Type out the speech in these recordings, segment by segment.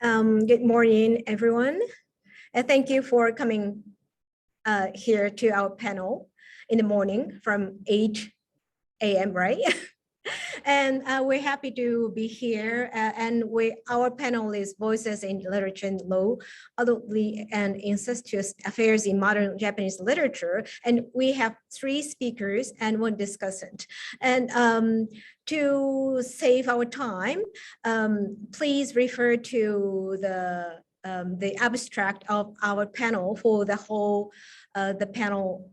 Good morning, everyone. And thank you for coming here to our panel in the morning from 8 a.m., right? And we're happy to be here. Our panel is Voices in Literature and Law, Adultery and Incestuous Affairs in Modern Japanese Literature. And we have 3 speakers and 1 discussant. And to save our time, please refer to the abstract of our panel for the whole panel.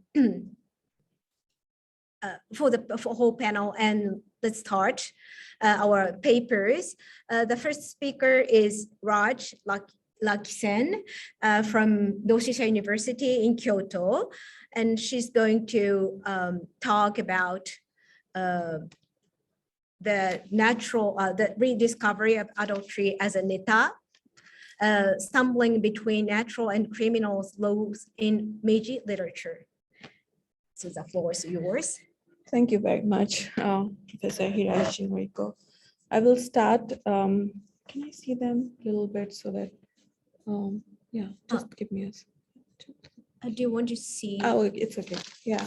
For the whole panel, and let's start our papers. The first speaker is Raj Lakisen from Doshisha University in Kyoto, and she's going to talk about the rediscovery of adultery as a neta, stumbling between natural and criminal laws in Meiji literature. So the floor is yours. Thank you very much, Professor Hirashi Moriko. I will start. Can I see them a little bit so that, yeah, just give me a second. Do you want to see? Oh, it's okay. Yeah.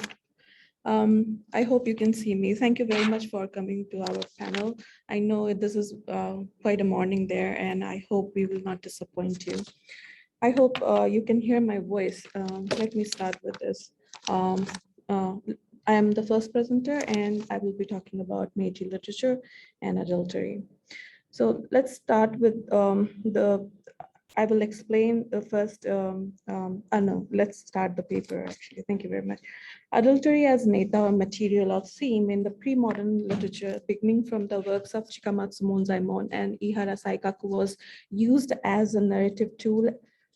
I hope you can see me. Thank you very much for coming to our panel. I know this is quite a morning there, and I hope we will not disappoint you. I hope you can hear my voice. Let me start with this. I am the first presenter, and I will be talking about Meiji literature and adultery. So let's start with I will explain the first, no, let's start the paper actually. Thank you very much. Adultery as neta, or material of theme in the pre-modern literature, beginning from the works of Chikamatsu Monzaemon and Ihara Saikaku, was used as a narrative tool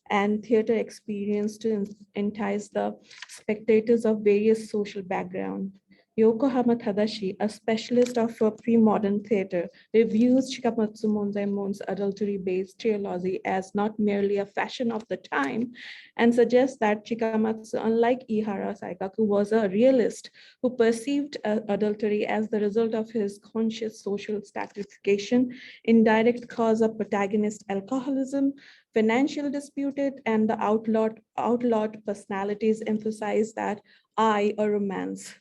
and theater experience to entice the spectators of various social background. Yokohama Tadashi, a specialist of pre-modern theater, reviews Chikamatsu Monzaemon's adultery-based trilogy as not merely a fashion of the time, and suggests that Chikamatsu, unlike Ihara Saikaku, was a realist who perceived adultery as the result of his conscious social stratification, indirect cause of protagonist alcoholism, financial disputed, and the outlawed personalities emphasize that I, a romance,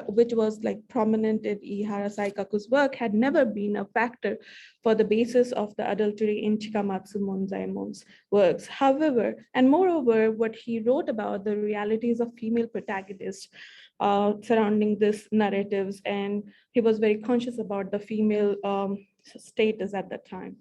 which was like prominent in Ihara Saikaku's work, had never been a factor for the basis of the adultery in Chikamatsu Monzaemon's works. However, and moreover, what he wrote about the realities of female protagonists surrounding these narratives, and he was very conscious about the female status at that time.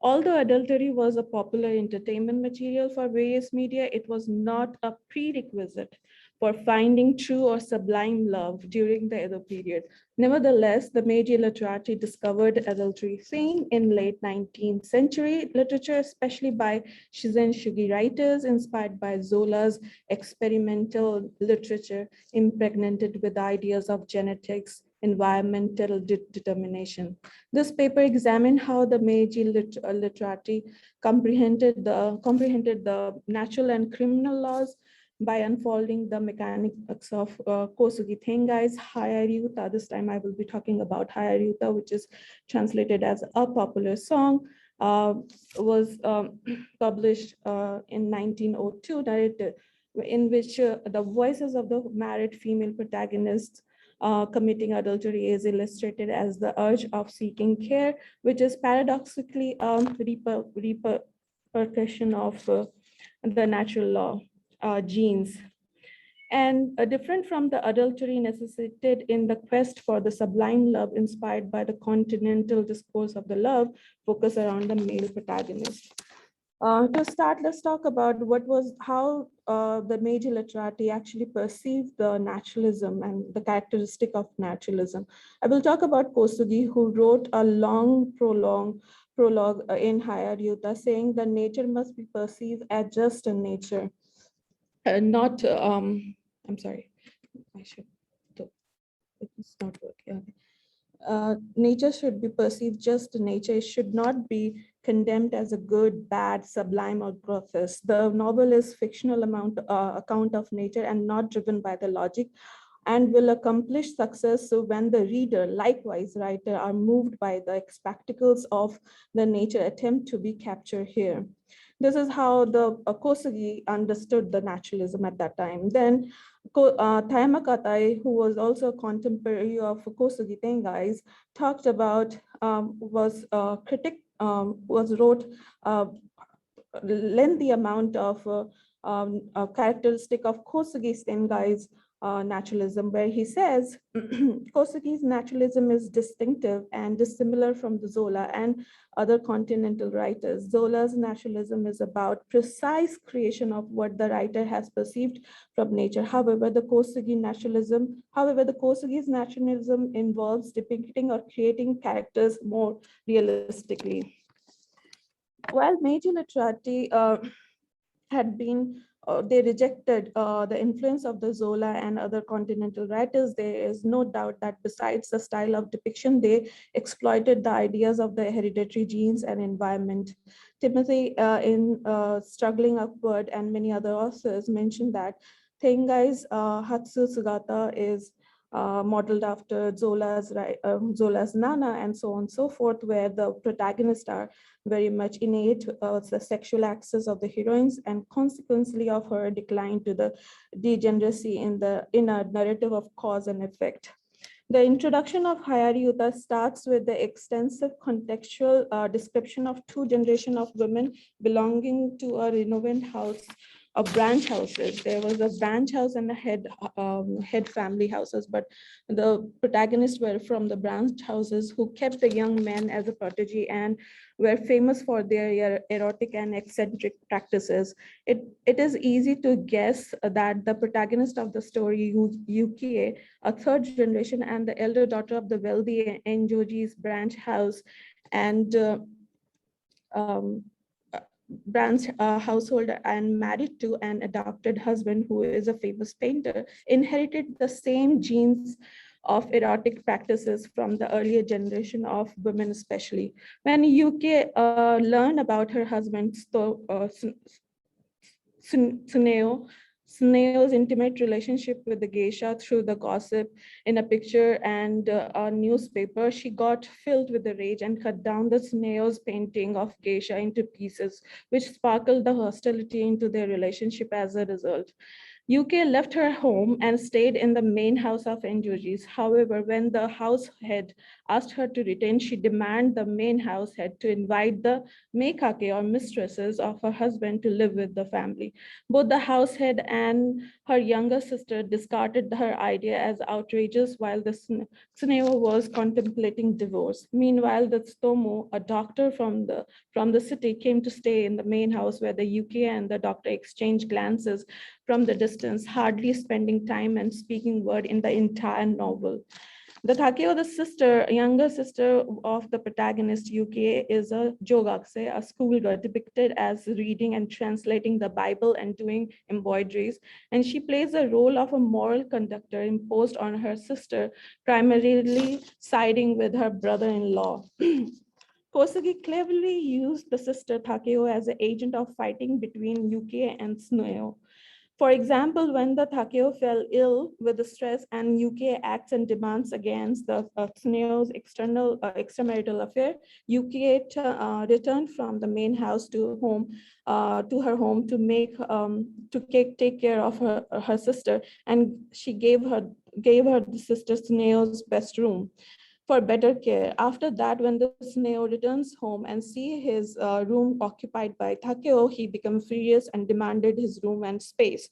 Although adultery was a popular entertainment material for various media, it was not a prerequisite for finding true or sublime love during the Edo period. Nevertheless, the Meiji literati discovered adultery theme in late 19th century literature, especially by Shizen Shugi writers inspired by Zola's experimental literature, impregnated with ideas of genetics, environmental determination. This paper examined how the Meiji literati comprehended the natural and criminal laws by unfolding the mechanics of Kosugi Tengai's Hayaryuta. This time I will be talking about Hayaryuta, which is translated as a popular song, was published in 1902, narrative, in which the voices of the married female protagonists committing adultery is illustrated as the urge of seeking care, which is paradoxically a repercussion of the natural law. Genes, and different from the adultery necessitated in the quest for the sublime love inspired by the continental discourse of the love focus around the male protagonist. To start, let's talk about how the Meiji literati actually perceived the naturalism and the characteristic of naturalism. I will talk about Kosugi, who wrote a long prologue in Hayaryuta, saying that nature must be perceived as just a nature. Not, I'm sorry, it's not working. Nature should be perceived just nature. It should not be condemned as a good, bad, sublime, or grotesque. The novel is fictional account of nature and not driven by the logic and will accomplish success so when the reader, likewise writer, are moved by the spectacles of the nature attempt to be captured here. This is how the Kosagi understood the naturalism at that time. Then Tayama Katai, who was also a contemporary of Kosagi Tengai's, talked about, wrote lengthy amount of characteristic of Kosagi Tengai's naturalism, where he says Kosagi's naturalism is distinctive and dissimilar from the Zola and other continental writers. Zola's naturalism is about precise creation of what the writer has perceived from nature. However, the Kosagi's naturalism involves depicting or creating characters more realistically. While Meiji literati had been, they rejected the influence of the Zola and other continental writers, there is no doubt that besides the style of depiction, they exploited the ideas of the hereditary genes and environment. Timothy in Struggling Upward and many other authors mentioned that Tengai's Hatsu Sugata is modeled after Zola's Nana and so on and so forth, where the protagonists are very much innate the sexual access of the heroines and consequently of her decline to the degeneracy in a narrative of cause and effect. The introduction of Hayari Yuta starts with the extensive contextual description of two generations of women belonging to a renovant house of branch houses. There was a branch house and a head family houses, but the protagonists were from the branch houses who kept the young men as a protege and were famous for their erotic and eccentric practices. It is easy to guess that the protagonist of the story, Yukie, a third generation and the elder daughter of the wealthy Enjoji's branch house and branch household and married to an adopted husband who is a famous painter, inherited the same genes of erotic practices from the earlier generation of women especially. When Yuki learned about her husband, Tsuneo's intimate relationship with the geisha through the gossip in a picture and a newspaper, she got filled with the rage and cut down the Tsuneo's painting of geisha into pieces, which sparkled the hostility into their relationship as a result. UK left her home and stayed in the main house of Enjoji's. However, when the house head asked her to return, she demanded the main house head to invite the meikake or mistresses of her husband to live with the family. Both the house head and her younger sister discarded her idea as outrageous while the Tsuneo was contemplating divorce. Meanwhile, the Tsutomu, a doctor from the city, came to stay in the main house where the UK and the doctor exchanged glances from the distance, hardly spending time and speaking word in the entire novel. The Takeo, the younger sister of the protagonist UK, is a jogakse, a schoolgirl depicted as reading and translating the Bible and doing embroideries. And she plays the role of a moral conductor imposed on her sister, primarily siding with her brother-in-law. Kosagi cleverly used the sister Takeo as an agent of fighting between UK and Tsuneo. For example, when the Takeo fell ill with the stress and UK acts and demands against the Tsuneo's extramarital affair, UK returned from the main house to her home to take care of her sister, and she gave her the sister Tsuneo's best room for better care. After that, when the Tsuneo returns home and see his room occupied by Takeo, he becomes furious and demanded his room and space,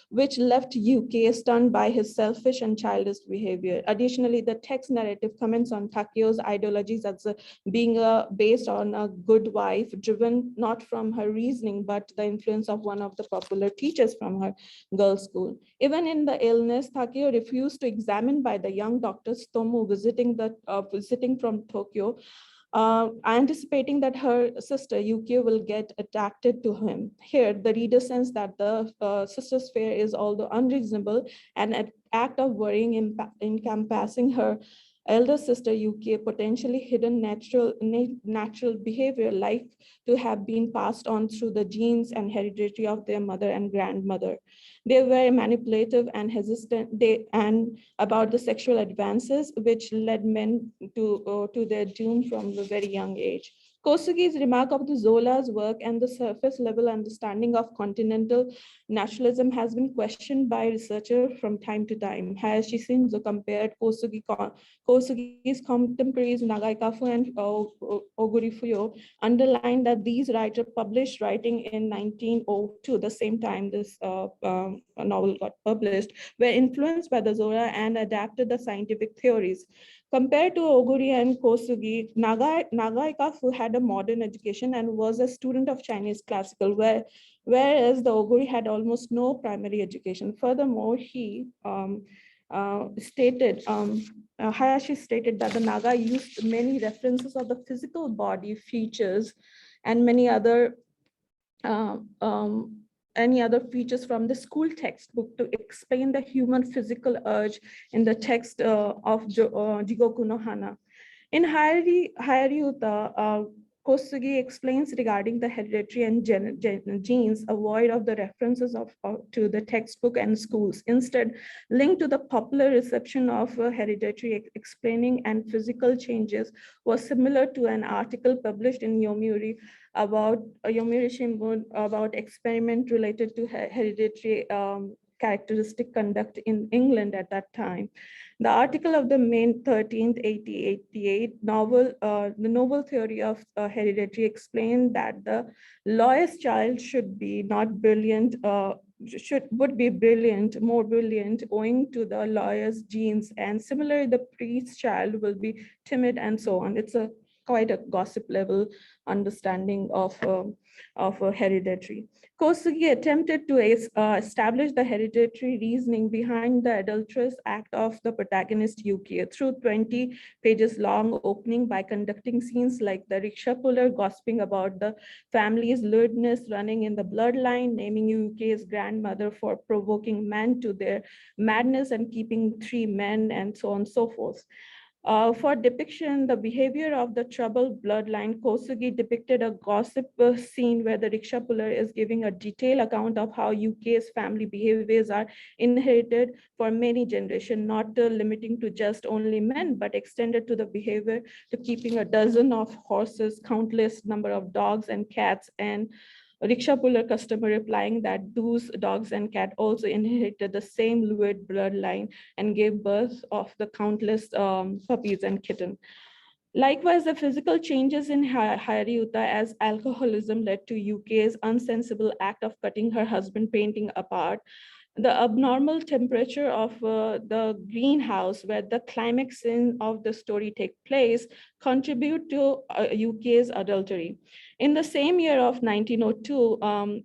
which left UK stunned by his selfish and childish behavior. Additionally, the text narrative comments on Takeo's ideologies as being based on a good wife, driven not from her reasoning, but the influence of one of the popular teachers from her girls' school. Even in the illness, Takeo refused to examine by the young doctor Tsutomu visiting from Tokyo, anticipating that her sister Yukio will get attracted to him. Here, the reader senses that the sister's fear is although unreasonable and an act of worrying encompassing her elder sister UK potentially hidden natural behavior like to have been passed on through the genes and heredity of their mother and grandmother. They were manipulative and hesitant and about the sexual advances which led men to their doom from a very young age. Kosugi's remark of the Zola's work and the surface level understanding of continental naturalism has been questioned by researchers from time to time. Hayashi Shinzo compared Kosugi's contemporaries Nagai Kafu and Oguri Fuyo underlined that these writers published writing in 1902, the same time this novel got published, were influenced by the Zora and adapted the scientific theories. Compared to Oguri and Kosugi, Nagai Kafu had a modern education and was a student of Chinese classical, whereas the Oguri had almost no primary education. Furthermore, Hayashi stated that the Naga used many references of the physical body features and any other features from the school textbook to explain the human physical urge in the text of Jigoku no Hana. In Hayariuta, Kosugi explains regarding the hereditary and genes, avoid of the references to the textbook and schools, instead linked to the popular reception of hereditary explaining and physical changes was similar to an article published in Yomiuri Shimbun about experiment related to hereditary characteristic conduct in England at that time. The article of the May 13th, 1888 novel, the novel theory of hereditary explained that the lawyer's child should be not brilliant, would be brilliant, more brilliant, owing to the lawyer's genes, and similarly, the priest's child will be timid and so on. It's quite a gossip level understanding of hereditary. Kosugi attempted to establish the hereditary reasoning behind the adulterous act of the protagonist Yuki through 20 pages long opening by conducting scenes like the rickshaw puller gossiping about the family's lewdness running in the bloodline, naming Yuki's grandmother for provoking men to their madness and keeping 3 men, and so on and so forth. For depiction, the behavior of the troubled bloodline, Kosugi depicted a gossip scene where the rickshaw puller is giving a detailed account of how UK's family behaviors are inherited for many generations, not limiting to just only men, but extended to the behavior to keeping a dozen of horses, countless number of dogs and cats, and rickshaw puller customer replying that those dogs and cat also inherited the same lewd bloodline and gave birth of the countless puppies and kitten. Likewise, the physical changes in Hayariuta as alcoholism led to UK's unsensible act of cutting her husband painting apart. The abnormal temperature of the greenhouse where the climax scene of the story take place contribute to UK's adultery. In the same year of 1902,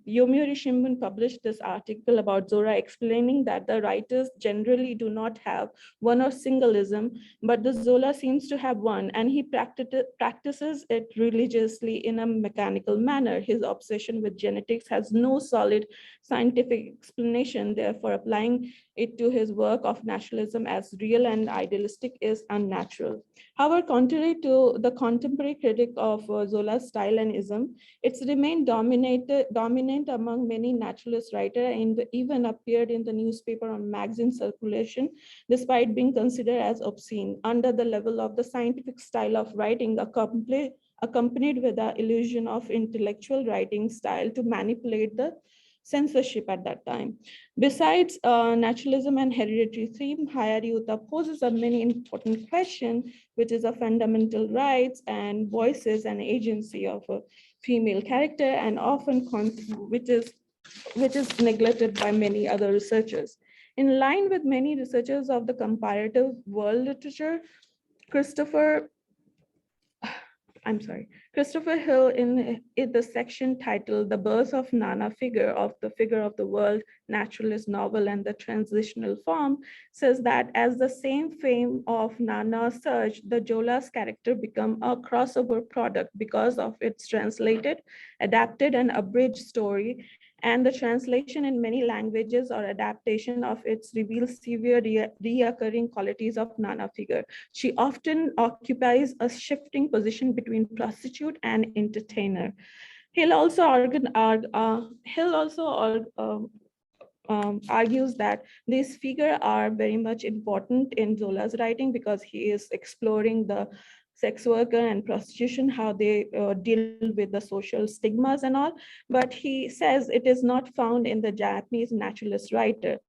Yomiuri Shimbun published this article about Zora explaining that the writers generally do not have one or singleism, but the Zola seems to have one, and he practices it religiously in a mechanical manner. His obsession with genetics has no solid scientific explanation, therefore applying it to his work of naturalism as real and idealistic is unnatural. However, contrary to the contemporary critic of Zola's style and ism, it's remained dominant among many naturalist writers and even appeared in the newspaper on magazine circulation, despite being considered as obscene, under the level of the scientific style of writing accompanied with the illusion of intellectual writing style to manipulate the censorship at that time. Besides naturalism and hereditary theme, Hayariuta poses a many important question, which is a fundamental rights and voices and agency of a female character, and often which is neglected by many other researchers. In line with many researchers of the comparative world literature, Christopher Hill in the section titled The Birth of Nana Figure of the World Naturalist Novel and the Transitional Form says that as the same fame of Nana surged, the Jola's character become a crossover product because of its translated, adapted, and abridged story and the translation in many languages or adaptation of it reveals severe reoccurring qualities of Nana figure. She often occupies a shifting position between prostitute and entertainer. Hill also argues that these figures are very much important in Zola's writing because he is exploring the sex worker and prostitution, how they deal with the social stigmas and all. But he says it is not found in the Japanese naturalist writer.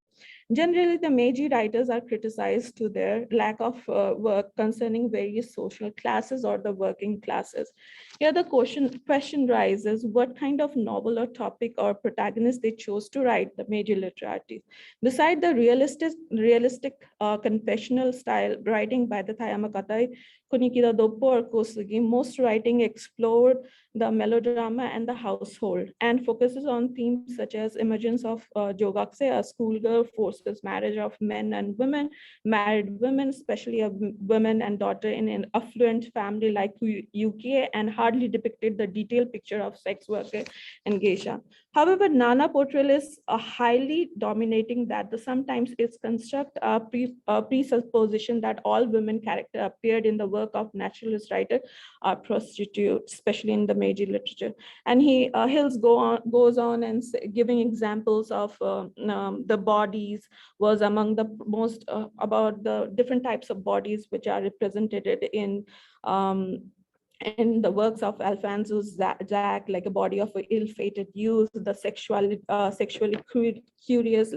Generally, the Meiji writers are criticized to their lack of work concerning various social classes or the working classes. Here, the question rises, what kind of novel or topic or protagonist they chose to write the Meiji literati. Beside the realistic confessional style writing by the Tayama Katai, Kunikida Doppo, or Kosugi, most writing explored the melodrama and the household and focuses on themes such as emergence of jogakse, a schoolgirl, forces marriage of men and women, married women, especially a woman and daughter in an affluent family like UK, and hardly depicted the detailed picture of sex worker and geisha. However, Nana portrayal is a highly dominating that the sometimes it's construct a presupposition that all women character appeared in the work of naturalist writer are prostitutes, especially in the Meiji literature. And Hills goes on and giving examples of the bodies was among the most about the different types of bodies which are represented in the works of Alfonso Zach, like a body of an ill-fated youth, the sexually curious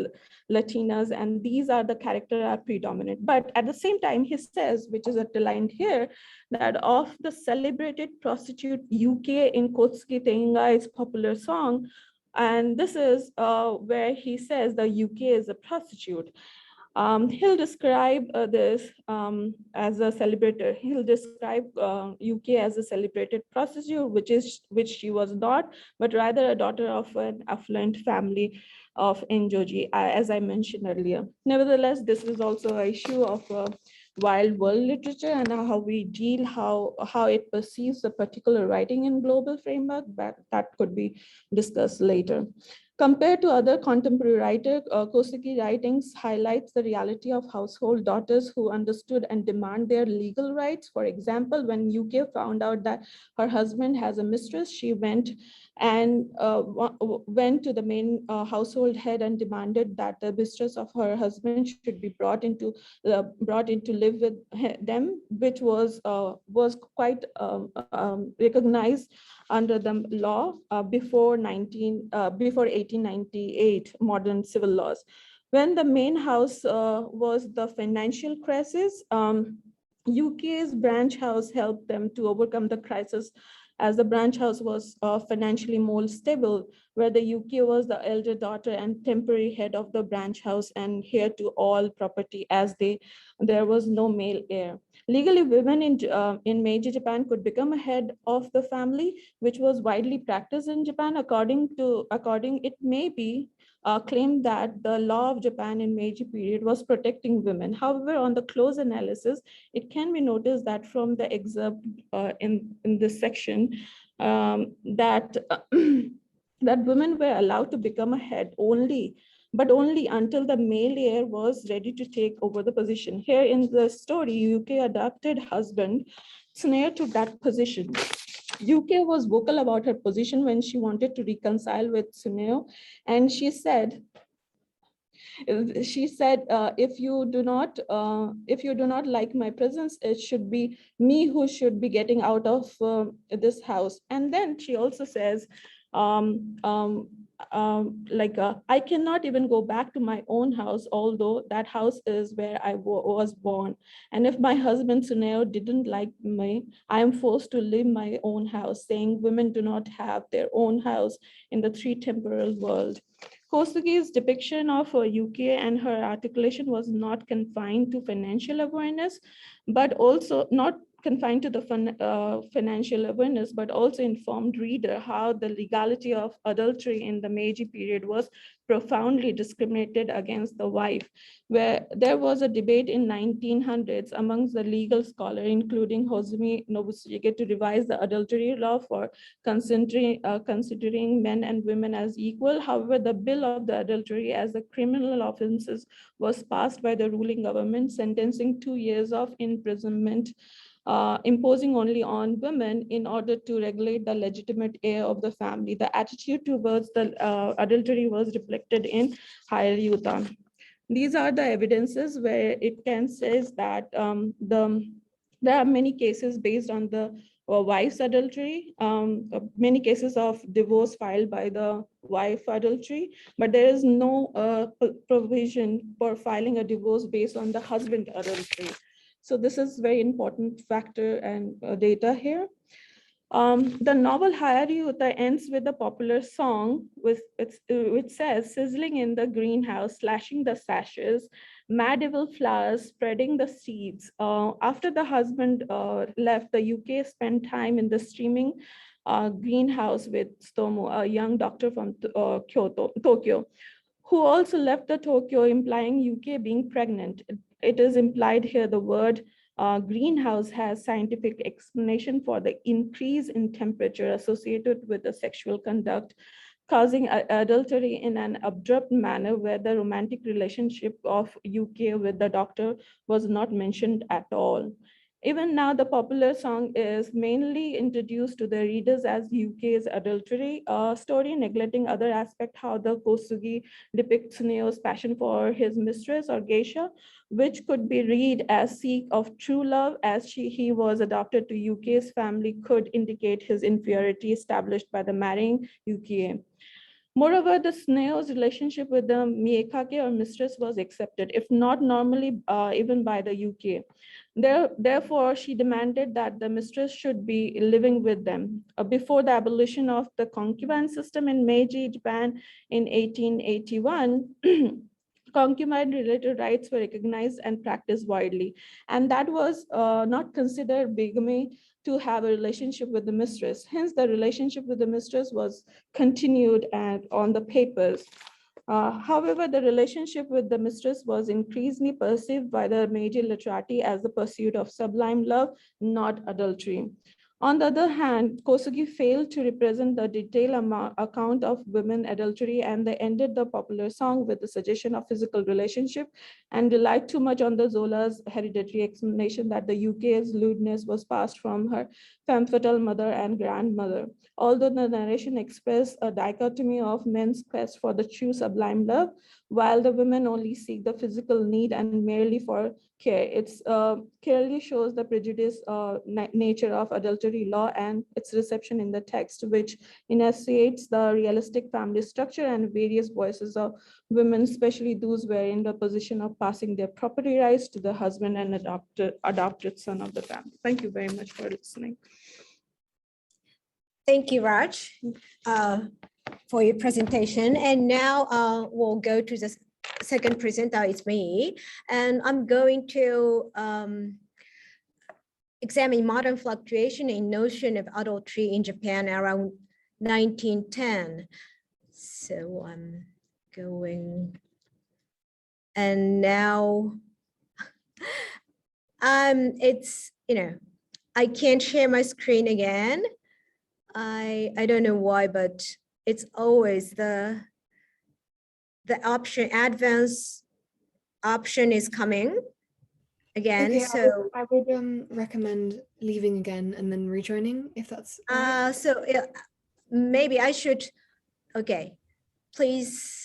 Latinas, and these are the characters are predominant. But at the same time, he says, which is underlined here, that of the celebrated prostitute UK in Kotsuki Tengai's popular song, and this is where he says the UK is a prostitute. He'll describe this as a celebrator. He'll describe UK as a celebrated prostitute, which she was not, but rather a daughter of an affluent family of Enjoji, as I mentioned earlier. Nevertheless, this is also an issue of wild world literature and how we deal, how it perceives a particular writing in global framework, but that could be discussed later. Compared to other contemporary writers, Kosugi writings highlights the reality of household daughters who understood and demand their legal rights. For example, when UK found out that her husband has a mistress, she went to the main household head and demanded that the mistress of her husband should be brought into live with them, which was quite recognized under the law before 1898 modern civil laws. When the main house was the financial crisis, UK's branch house helped them to overcome the crisis, as the branch house was financially more stable, where the UK was the elder daughter and temporary head of the branch house and heir to all property, as there was no male heir. Legally, women in Meiji Japan could become a head of the family, which was widely practiced in Japan. It may be claimed that the law of Japan in Meiji period was protecting women. However, on the close analysis, it can be noticed that from the excerpt in this section, that that women were allowed to become a head but only until the male heir was ready to take over the position. Here in the story, UK adopted husband Snare to that position. UK was vocal about her position when she wanted to reconcile with Suneo, and she said, if you do not like my presence, it should be me who should be getting out of this house. And then she also says, I cannot even go back to my own house, although that house is where I was born. And if my husband Suneo didn't like me, I am forced to leave my own house, saying women do not have their own house in the three temporal world. Kosugi's depiction of UK and her articulation was not confined to financial awareness, but also not confined to the financial awareness, but also informed reader how the legality of adultery in the Meiji period was profoundly discriminated against the wife, where there was a debate in 1900s amongst the legal scholars, including Hozumi Nobusuke, to revise the adultery law for considering men and women as equal. However, the bill of the adultery as a criminal offenses was passed by the ruling government, sentencing 2 years of imprisonment, imposing only on women in order to regulate the legitimate heir of the family. The attitude towards the adultery was reflected in higher Utah. These are the evidences where it can says that there are many cases based on the wife's adultery, many cases of divorce filed by the wife adultery, but there is no provision for filing a divorce based on the husband adultery. So this is very important factor and data here. The novel Hayariuta ends with a popular song which says, sizzling in the greenhouse, slashing the sashes, mad evil flowers, spreading the seeds. After the husband left, the UK spent time in the steaming greenhouse with Stomo, a young doctor from Tokyo, who also left the Tokyo, implying UK being pregnant. It is implied here the word greenhouse has scientific explanation for the increase in temperature associated with the sexual conduct, causing adultery in an abrupt manner where the romantic relationship of UK with the doctor was not mentioned at all. Even now, the popular song is mainly introduced to the readers as UK's adultery story, neglecting other aspect how the Kosugi depicts Neo's passion for his mistress or geisha, which could be read as seek of true love, as he was adopted to UK's family could indicate his inferiority established by the marrying UK. Moreover, the Sneo's relationship with the Miekake or mistress was accepted, if not normally even by the UK. Therefore, she demanded that the mistress should be living with them. Before the abolition of the concubine system in Meiji, Japan in 1881, concubine-related rights were recognized and practiced widely. And that was not considered bigamy to have a relationship with the mistress. Hence, the relationship with the mistress was continued and on the papers. However, the relationship with the mistress was increasingly perceived by the Meiji literati as the pursuit of sublime love, not adultery. On the other hand, Kosugi failed to represent the detailed account of women adultery, and they ended the popular song with the suggestion of physical relationship and relied too much on the Zola's hereditary explanation that the UK's lewdness was passed from her femme fatale mother and grandmother. Although the narration expressed a dichotomy of men's quest for the true sublime love, while the women only seek the physical need and merely for care. It clearly shows the prejudice nature of adultery law and its reception in the text, which enunciates the realistic family structure and various voices of women, especially those who are in the position of passing their property rights to the husband and adopted son of the family. Thank you very much for listening. Thank you, Raj, for your presentation. And now we'll go to the second presenter. It's me, and I'm going to examine modern fluctuation in notion of adultery in Japan around 1910. So I'm going, and now it's, I can't share my screen again. I don't know why, but it's always the option, advanced option is coming again. Okay, so I would recommend leaving again and then rejoining if that's all right. so maybe I should, okay, please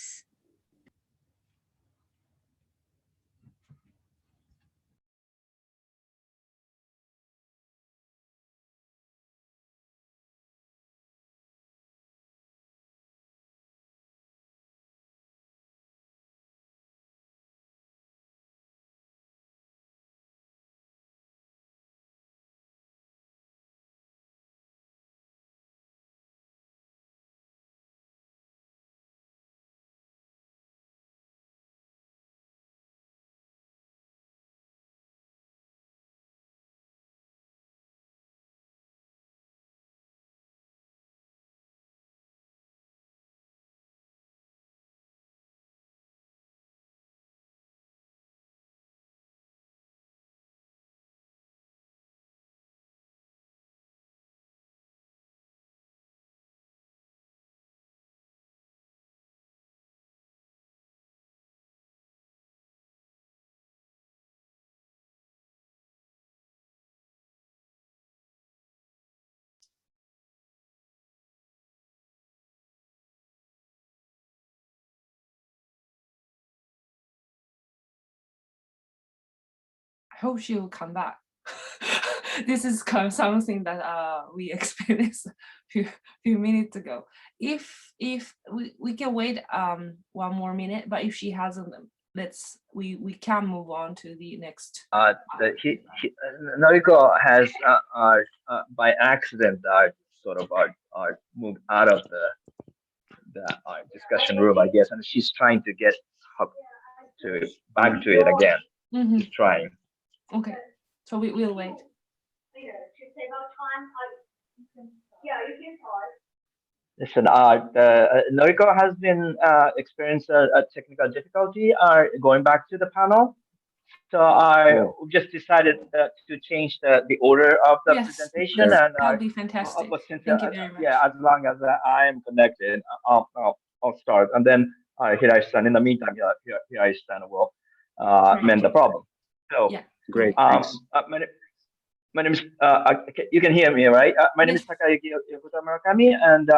hope she will come back. This is kind of something that we experienced few minutes ago. If we can wait 1 more minute, but if she hasn't, we can move on to the next. Noriko has by accident sort of moved out of the discussion room, I guess, and she's trying to get back to it again. She's trying. Okay, so we'll wait. Listen, Noriko has been experienced a technical difficulty going back to the panel. So I just decided to change the order of the presentation. Yes, and that would be fantastic. Thank you very much. Yeah, as long as I am connected, I'll start. And then Hiraishi-san, in the meantime, Hiraishi-san will mend the problem. So, yeah. Great, thanks. My name is, you can hear me, right? My name is Takayuki Murakami, and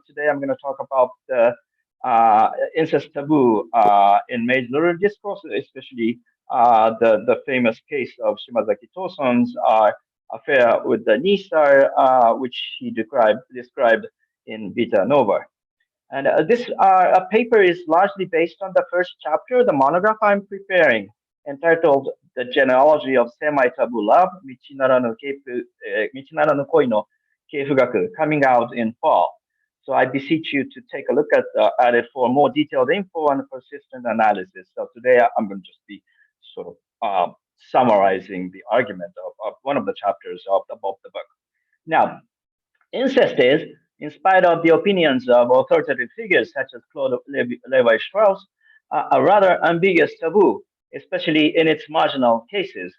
today I'm going to talk about the incest taboo in Meiji literary discourse, especially the famous case of Shimazaki Toson's affair with the Nisa, which he described in Vita Nova. And this paper is largely based on the first chapter, the monograph I'm preparing, entitled The Genealogy of Semi-Taboo Love, Michinara no Koi no Keifugaku, coming out in fall. So I beseech you to take a look at it for more detailed info and persistent analysis. So today I'm going to just be sort of summarizing the argument of one of the chapters of the book. Now, incest is, in spite of the opinions of authoritative figures such as Claude Levi-Strauss, a rather ambiguous taboo, especially in its marginal cases.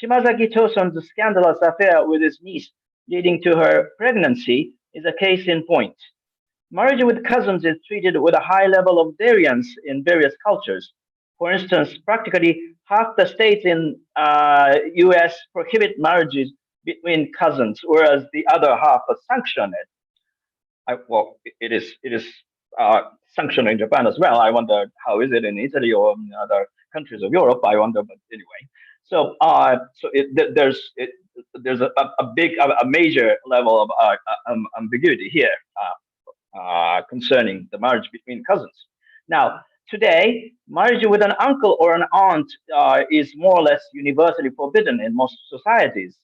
Shimazaki Toson's scandalous affair with his niece, leading to her pregnancy, is a case in point. Marriage with cousins is treated with a high level of variance in various cultures. For instance, practically half the states in U.S. prohibit marriages between cousins, whereas the other half sanction it. It is sanctioned in Japan as well. I wonder how is it in Italy or in other countries of Europe. I wonder, but anyway. So there's a major level of ambiguity here concerning the marriage between cousins. Now, today, marriage with an uncle or an aunt is more or less universally forbidden in most societies.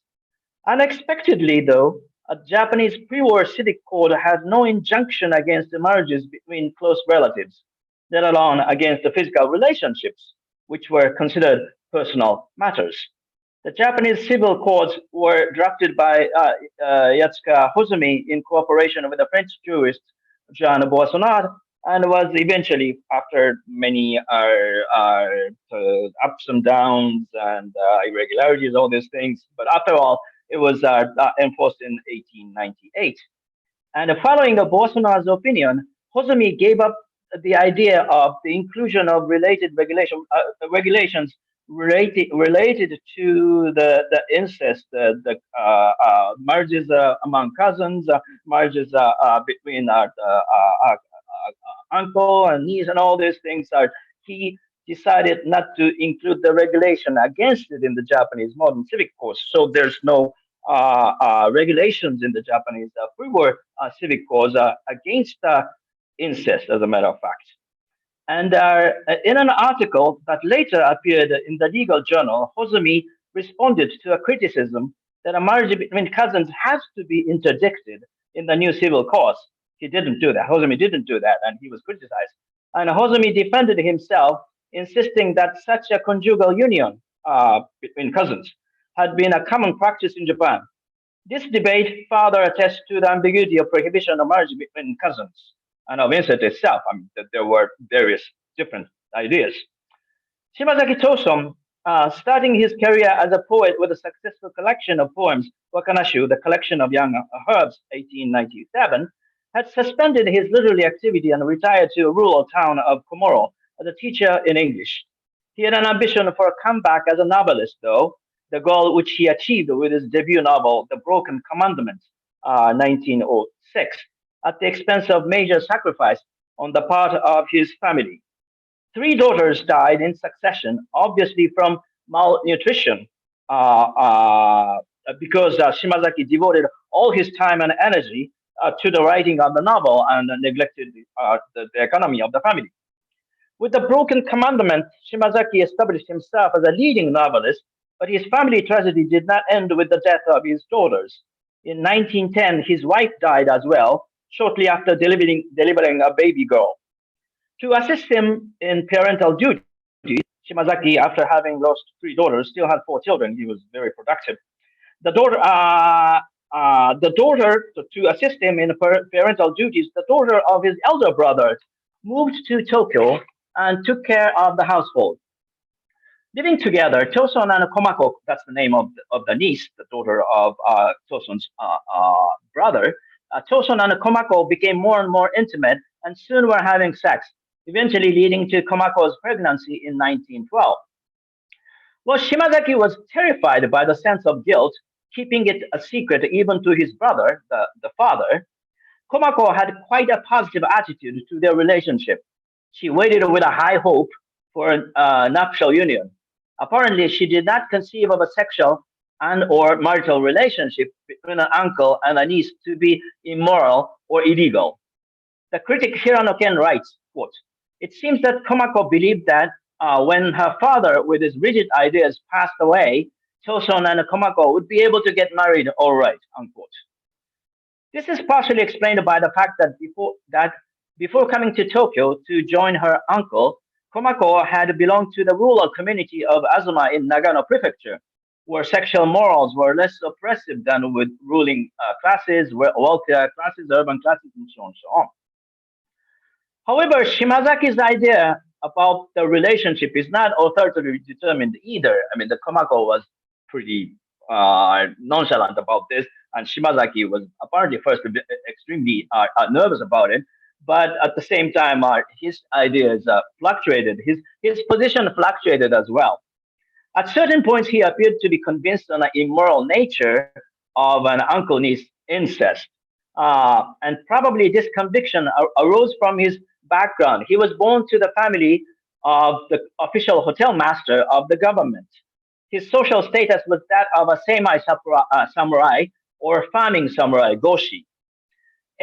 Unexpectedly, though, a Japanese pre-war civic code had no injunction against the marriages between close relatives, let alone against the physical relationships, which were considered personal matters. The Japanese civil codes were drafted by Yatsuka Hozumi in cooperation with the French jurist Jean Boissonade, and was eventually, after many ups and downs and irregularities, all these things, but after all, it was enforced in 1898. And following Boissonnade's opinion, Hozumi gave up the idea of the inclusion of related regulations related to the incest, the marriages among cousins, marriages between uncle and niece, and all these things. He decided not to include the regulation against it in the Japanese modern civic code. So there's no regulations in the Japanese pre-war civic codes against incest, as a matter of fact. And in an article that later appeared in the legal journal, Hozumi responded to a criticism that a marriage between cousins has to be interdicted in the new civil code. He didn't do that. Hozumi didn't do that, and he was criticized. And Hozumi defended himself, insisting that such a conjugal union between cousins had been a common practice in Japan. This debate further attests to the ambiguity of prohibition of marriage between cousins and of incest itself. I mean, there were various different ideas. Shimazaki Toson, starting his career as a poet with a successful collection of poems, Wakanashu, the collection of young herbs, 1897, had suspended his literary activity and retired to a rural town of Komoro as a teacher in English. He had an ambition for a comeback as a novelist, though, the goal which he achieved with his debut novel, The Broken Commandment, 1906, at the expense of major sacrifice on the part of his family. 3 daughters died in succession, obviously from malnutrition because Shimazaki devoted all his time and energy to the writing of the novel and neglected the economy of the family. With the broken commandment, Shimazaki established himself as a leading novelist, but his family tragedy did not end with the death of his daughters. In 1910, his wife died as well, shortly after delivering a baby girl. To assist him in parental duties, Shimazaki, after having lost three daughters, still had four children. He was very productive. To assist him in parental duties, the daughter of his elder brother moved to Tokyo and took care of the household. Living together, Toson and Komako, that's the name of the niece, the daughter of Toson's brother, Toson and Komako became more and more intimate and soon were having sex, eventually leading to Komako's pregnancy in 1912. Well, Shimazaki was terrified by the sense of guilt, keeping it a secret even to his brother, the father. Komako had quite a positive attitude to their relationship. She waited with a high hope for a nuptial union. Apparently, she did not conceive of a sexual and or marital relationship between an uncle and a niece to be immoral or illegal. The critic Hirano Ken writes, quote, "It seems that Komako believed that when her father, with his rigid ideas, passed away, Toson and Komako would be able to get married all right," unquote. This is partially explained by the fact that before coming to Tokyo to join her uncle, Komako had belonged to the rural community of Azuma in Nagano Prefecture, where sexual morals were less oppressive than with ruling classes, wealthier classes, urban classes, and so on and so on. However, Shimazaki's idea about the relationship is not authoritatively determined either. I mean, the Komako was pretty nonchalant about this, and Shimazaki was apparently first extremely nervous about it. But at the same time, his ideas fluctuated. His position fluctuated as well. At certain points, he appeared to be convinced on the immoral nature of an uncle-niece incest. And probably this conviction arose from his background. He was born to the family of the official hotel master of the government. His social status was that of a samurai or farming samurai, goshi.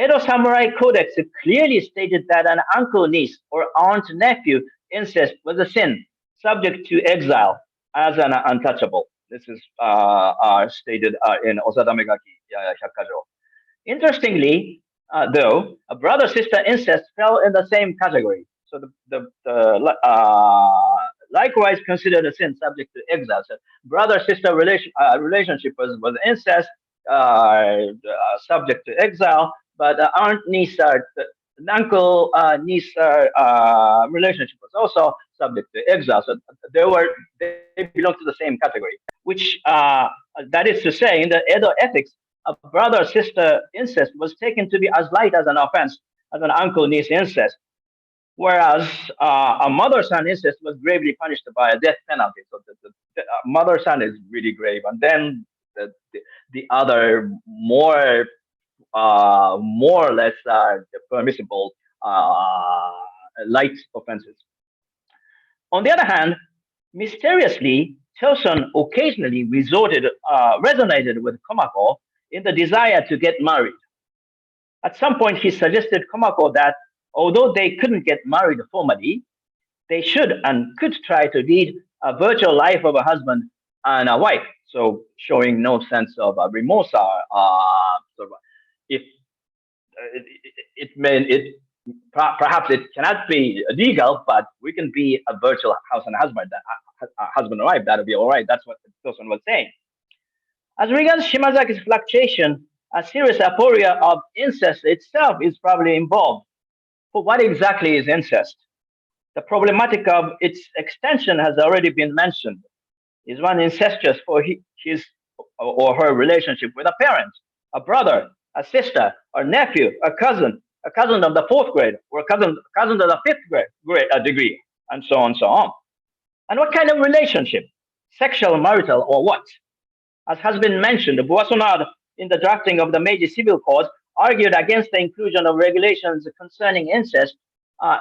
Edo Samurai Codex clearly stated that an uncle-niece or aunt-nephew incest was a sin, subject to exile as an untouchable. This is stated in Osada Megaki Hyakkajo. Interestingly, though, a brother-sister incest fell in the same category. So likewise considered a sin subject to exile. So brother-sister relationship was incest, subject to exile, but aunt-niece, uncle-niece relationship was also subject to exile. So they belong to the same category, which that is to say, in the Edo ethics, a brother-sister incest was taken to be as light as an offense as an uncle-niece incest, whereas a mother-son incest was gravely punished by a death penalty. So the mother-son is really grave, and then the other more or less permissible light offenses. On the other hand, mysteriously, Toson occasionally resonated with Komako in the desire to get married. At some point, he suggested Komako that although they couldn't get married formally, they should and could try to lead a virtual life of a husband and a wife. So showing no sense of remorse. If perhaps it cannot be legal, but we can be a virtual husband and wife. That'll be all right. That's what the person was saying. As regards Shimazaki's fluctuation, a serious aporia of incest itself is probably involved. But what exactly is incest? The problematic of its extension has already been mentioned. Is one incestuous for his or her relationship with a parent, a brother, a sister, a nephew, a cousin of the fourth grade, or a cousin of the fifth grade degree, and so on and so on. And what kind of relationship? Sexual, marital, or what? As has been mentioned, Boissonade, in the drafting of the Meiji Civil Code, argued against the inclusion of regulations concerning incest,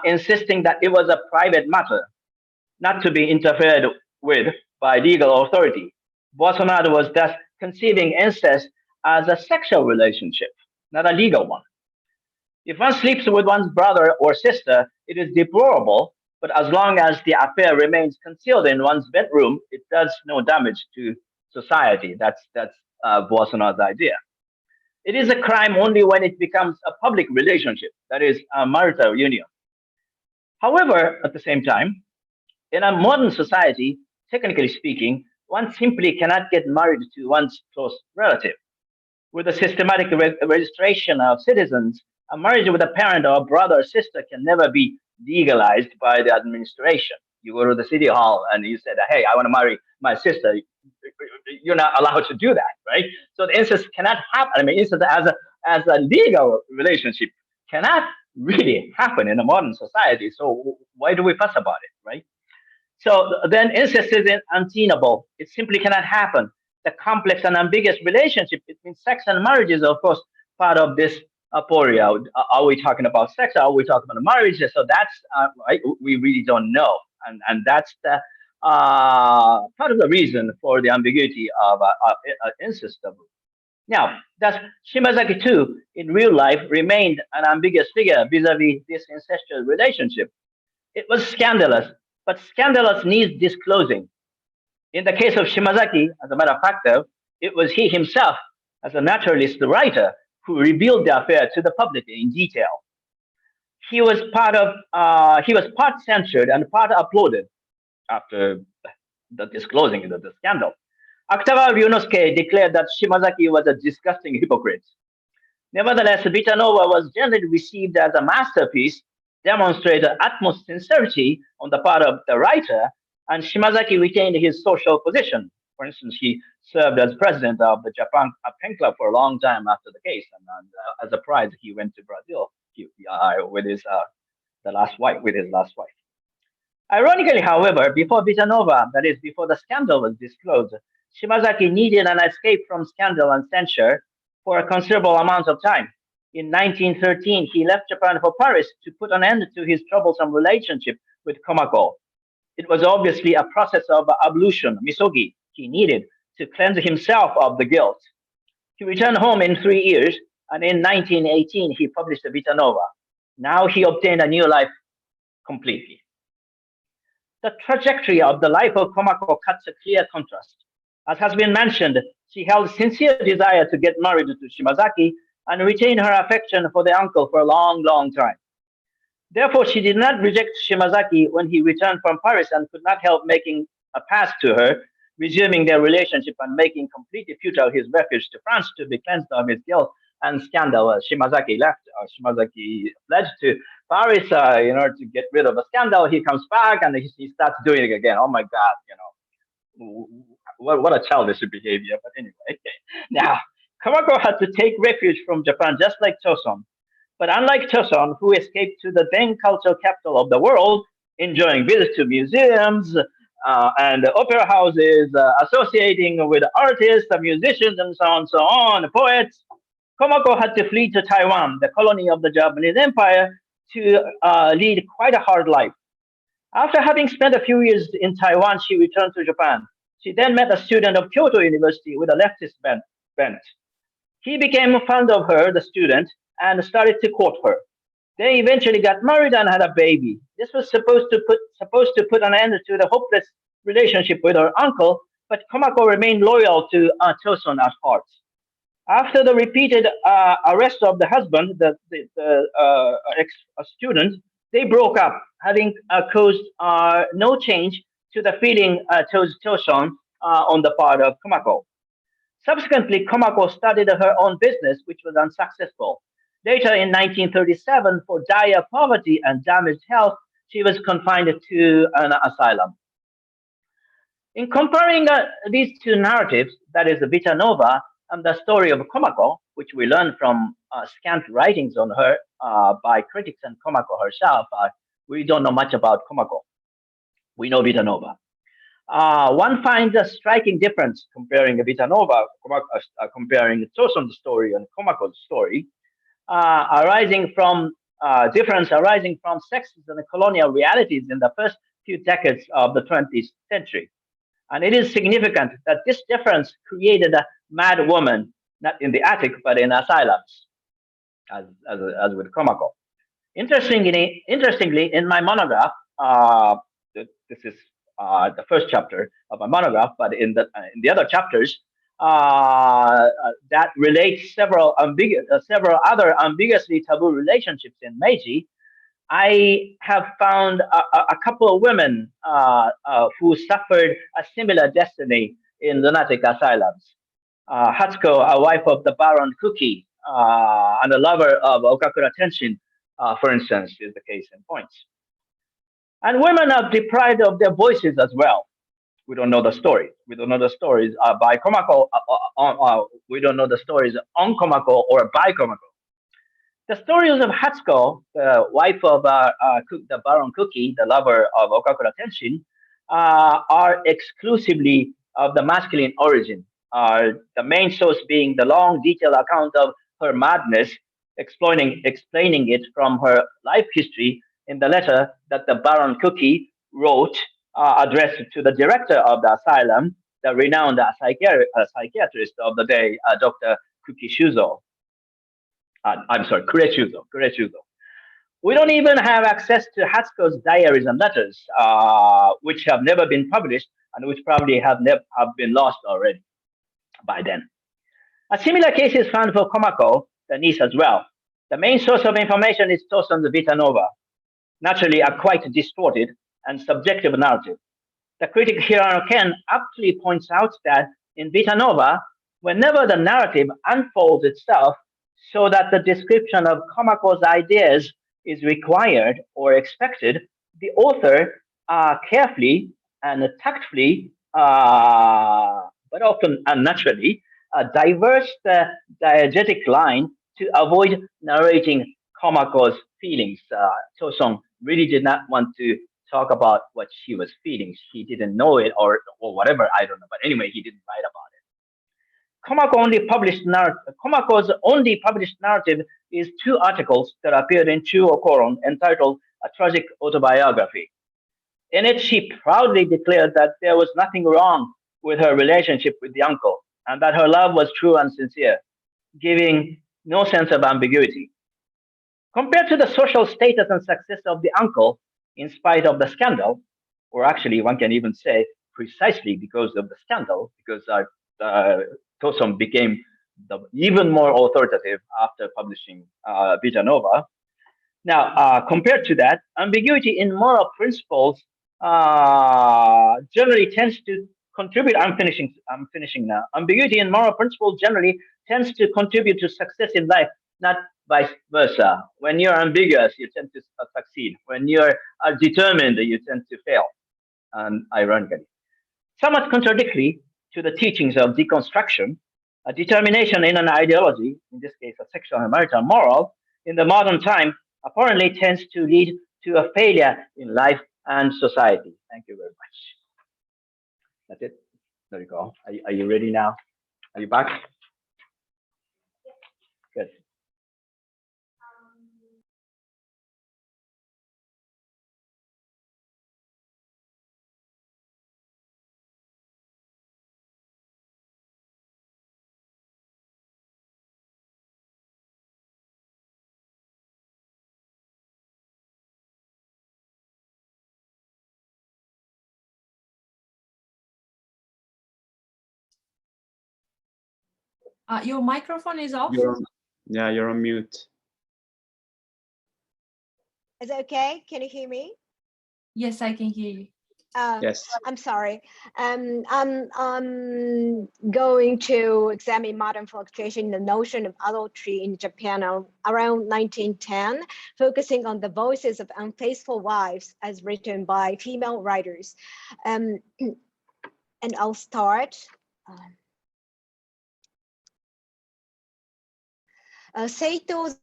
insisting that it was a private matter, not to be interfered with by legal authority. Bolsonaro was thus conceiving incest as a sexual relationship, not a legal one. If one sleeps with one's brother or sister, it is deplorable, but as long as the affair remains concealed in one's bedroom, it does no damage to society. That's Bolsonaro's idea. It is a crime only when it becomes a public relationship, that is, a marital union. However, at the same time, in a modern society, technically speaking, one simply cannot get married to one's close relative. With a systematic registration of citizens, a marriage with a parent or a brother or sister can never be legalized by the administration. You go to the city hall and you say that, hey, I want to marry my sister. You're not allowed to do that, right? So the incest cannot happen. I mean, incest as a legal relationship cannot really happen in a modern society. So why do we fuss about it, right? So then incest is untenable. It simply cannot happen. The complex and ambiguous relationship between sex and marriage is, of course, part of this aporia. Are we talking about sex? Or are we talking about marriage? So that's right. We really don't know, and that's the part of the reason for the ambiguity of incest taboo. Now, thus Shimazaki too, in real life, remained an ambiguous figure vis-a-vis this incestuous relationship. It was scandalous, but scandalous needs disclosing. In the case of Shimazaki, as a matter of fact, though, it was he himself, as a naturalist writer, who revealed the affair to the public in detail. He was part censored and part uploaded after the disclosing of the scandal. Akutagawa Ryunosuke declared that Shimazaki was a disgusting hypocrite. Nevertheless, Vita Nova was generally received as a masterpiece, demonstrated utmost sincerity on the part of the writer, and Shimazaki retained his social position. For instance, he served as president of the Japan Pen Club for a long time after the case, and as a prize, he went to Brazil with his last wife. Ironically, however, before Vita Nova, that is, before the scandal was disclosed, Shimazaki needed an escape from scandal and censure for a considerable amount of time. In 1913, he left Japan for Paris to put an end to his troublesome relationship with Komako. It was obviously a process of ablution, misogi, he needed to cleanse himself of the guilt. He returned home in 3 years, and in 1918, he published Vita Nova. Now he obtained a new life completely. The trajectory of the life of Komako cuts a clear contrast. As has been mentioned, she held sincere desire to get married to Shimazaki and retained her affection for the uncle for a long, long time. Therefore, she did not reject Shimazaki when he returned from Paris and could not help making a pass to her, resuming their relationship and making completely futile his refuge to France to be cleansed of his guilt and scandal. Shimazaki left. Shimazaki fled to Paris, to get rid of a scandal. He comes back and he starts doing it again. Oh my God, what a childish behavior. But anyway, now Komako had to take refuge from Japan, just like Choson. But unlike Choson, who escaped to the then cultural capital of the world, enjoying visits to museums and opera houses, associating with artists, musicians, and so on, poets, Komako had to flee to Taiwan, the colony of the Japanese Empire, to lead quite a hard life. After having spent a few years in Taiwan, she returned to Japan. She then met a student of Kyoto University with a leftist bent. He became fond of her, the student, and started to court her. They eventually got married and had a baby. This was supposed to put an end to the hopeless relationship with her uncle, but Komako remained loyal to Choson at heart. After the repeated arrest of the husband, the ex-student, they broke up, having caused no change to the feeling towards Choson on the part of Komako. Subsequently, Komako started her own business, which was unsuccessful. Later in 1937, for dire poverty and damaged health, she was confined to an asylum. In comparing these two narratives, that is the Vita Nova and the story of Komako, which we learn from scant writings on her by critics and Komako herself, we don't know much about Komako. We know Vita Nova. One finds a striking difference comparing Vita Nova, comparing Choson's story and Komako's story, arising from sexist and colonial realities in the first few decades of the 20th century. And it is significant that this difference created a mad woman, not in the attic, but in asylums, as with Komako. Interestingly, in my monograph, this is the first chapter of my monograph, but in the other chapters, that relates several other ambiguously taboo relationships in Meiji, I have found a couple of women who suffered a similar destiny in lunatic asylums. Hatsuko, a wife of the Baron Kuki, and a lover of Okakura Tenshin, for instance, is the case in point. And women are deprived of their voices as well. We don't know the stories. We don't know the stories by Komako. We don't know the stories on Komako or by Komako. The stories of Hatsuko, the wife of the Baron Kuki, the lover of Okakura Tenshin, are exclusively of the masculine origin. The main source being the long, detailed account of her madness, explaining it from her life history in the letter that the Baron Kuki wrote, addressed to the director of the asylum, the renowned psychiatrist of the day, Dr. Kukishuzo. I'm sorry, Kureshuzo. We don't even have access to Hatsuko's diaries and letters, which have never been published and which probably have been lost already by then. A similar case is found for Komako, the niece as well. The main source of information is Toson's Vita Nova, naturally a quite distorted and subjective narrative. The critic Hirano Ken aptly points out that in Vita Nova, whenever the narrative unfolds itself, so that the description of Komako's ideas is required or expected, the author carefully and tactfully, but often unnaturally, diverts the diegetic line to avoid narrating Komako's feelings. Toson really did not want to talk about what she was feeling. He didn't know it or whatever, I don't know. But anyway, he didn't write about it. Komako's only published narrative is 2 articles that appeared in Chuo Koron entitled A Tragic Autobiography. In it, she proudly declared that there was nothing wrong with her relationship with the uncle and that her love was true and sincere, giving no sense of ambiguity. Compared to the social status and success of the uncle, in spite of the scandal, or actually one can even say precisely because of the scandal, because Toson became even more authoritative after publishing Vita Nova. Now, compared to that, ambiguity in moral principles generally tends to contribute. I'm finishing now. Ambiguity in moral principles generally tends to contribute to success in life, not vice versa. When you're ambiguous, you tend to succeed. When you're determined, you tend to fail. Ironically, somewhat contradictory to the teachings of deconstruction, a determination in an ideology, in this case a sexual and marital moral, in the modern time apparently tends to lead to a failure in life and society. Thank you very much. That's it. There you go. Are you ready now? Are you back? Good. Your microphone is off. You're on mute. Is it okay? Can you hear me? Yes, I can hear you. Yes. I'm sorry. I'm going to examine modern fluctuation in the notion of adultery in Japan around 1910, focusing on the voices of unfaithful wives as written by female writers. And I'll start. Seito,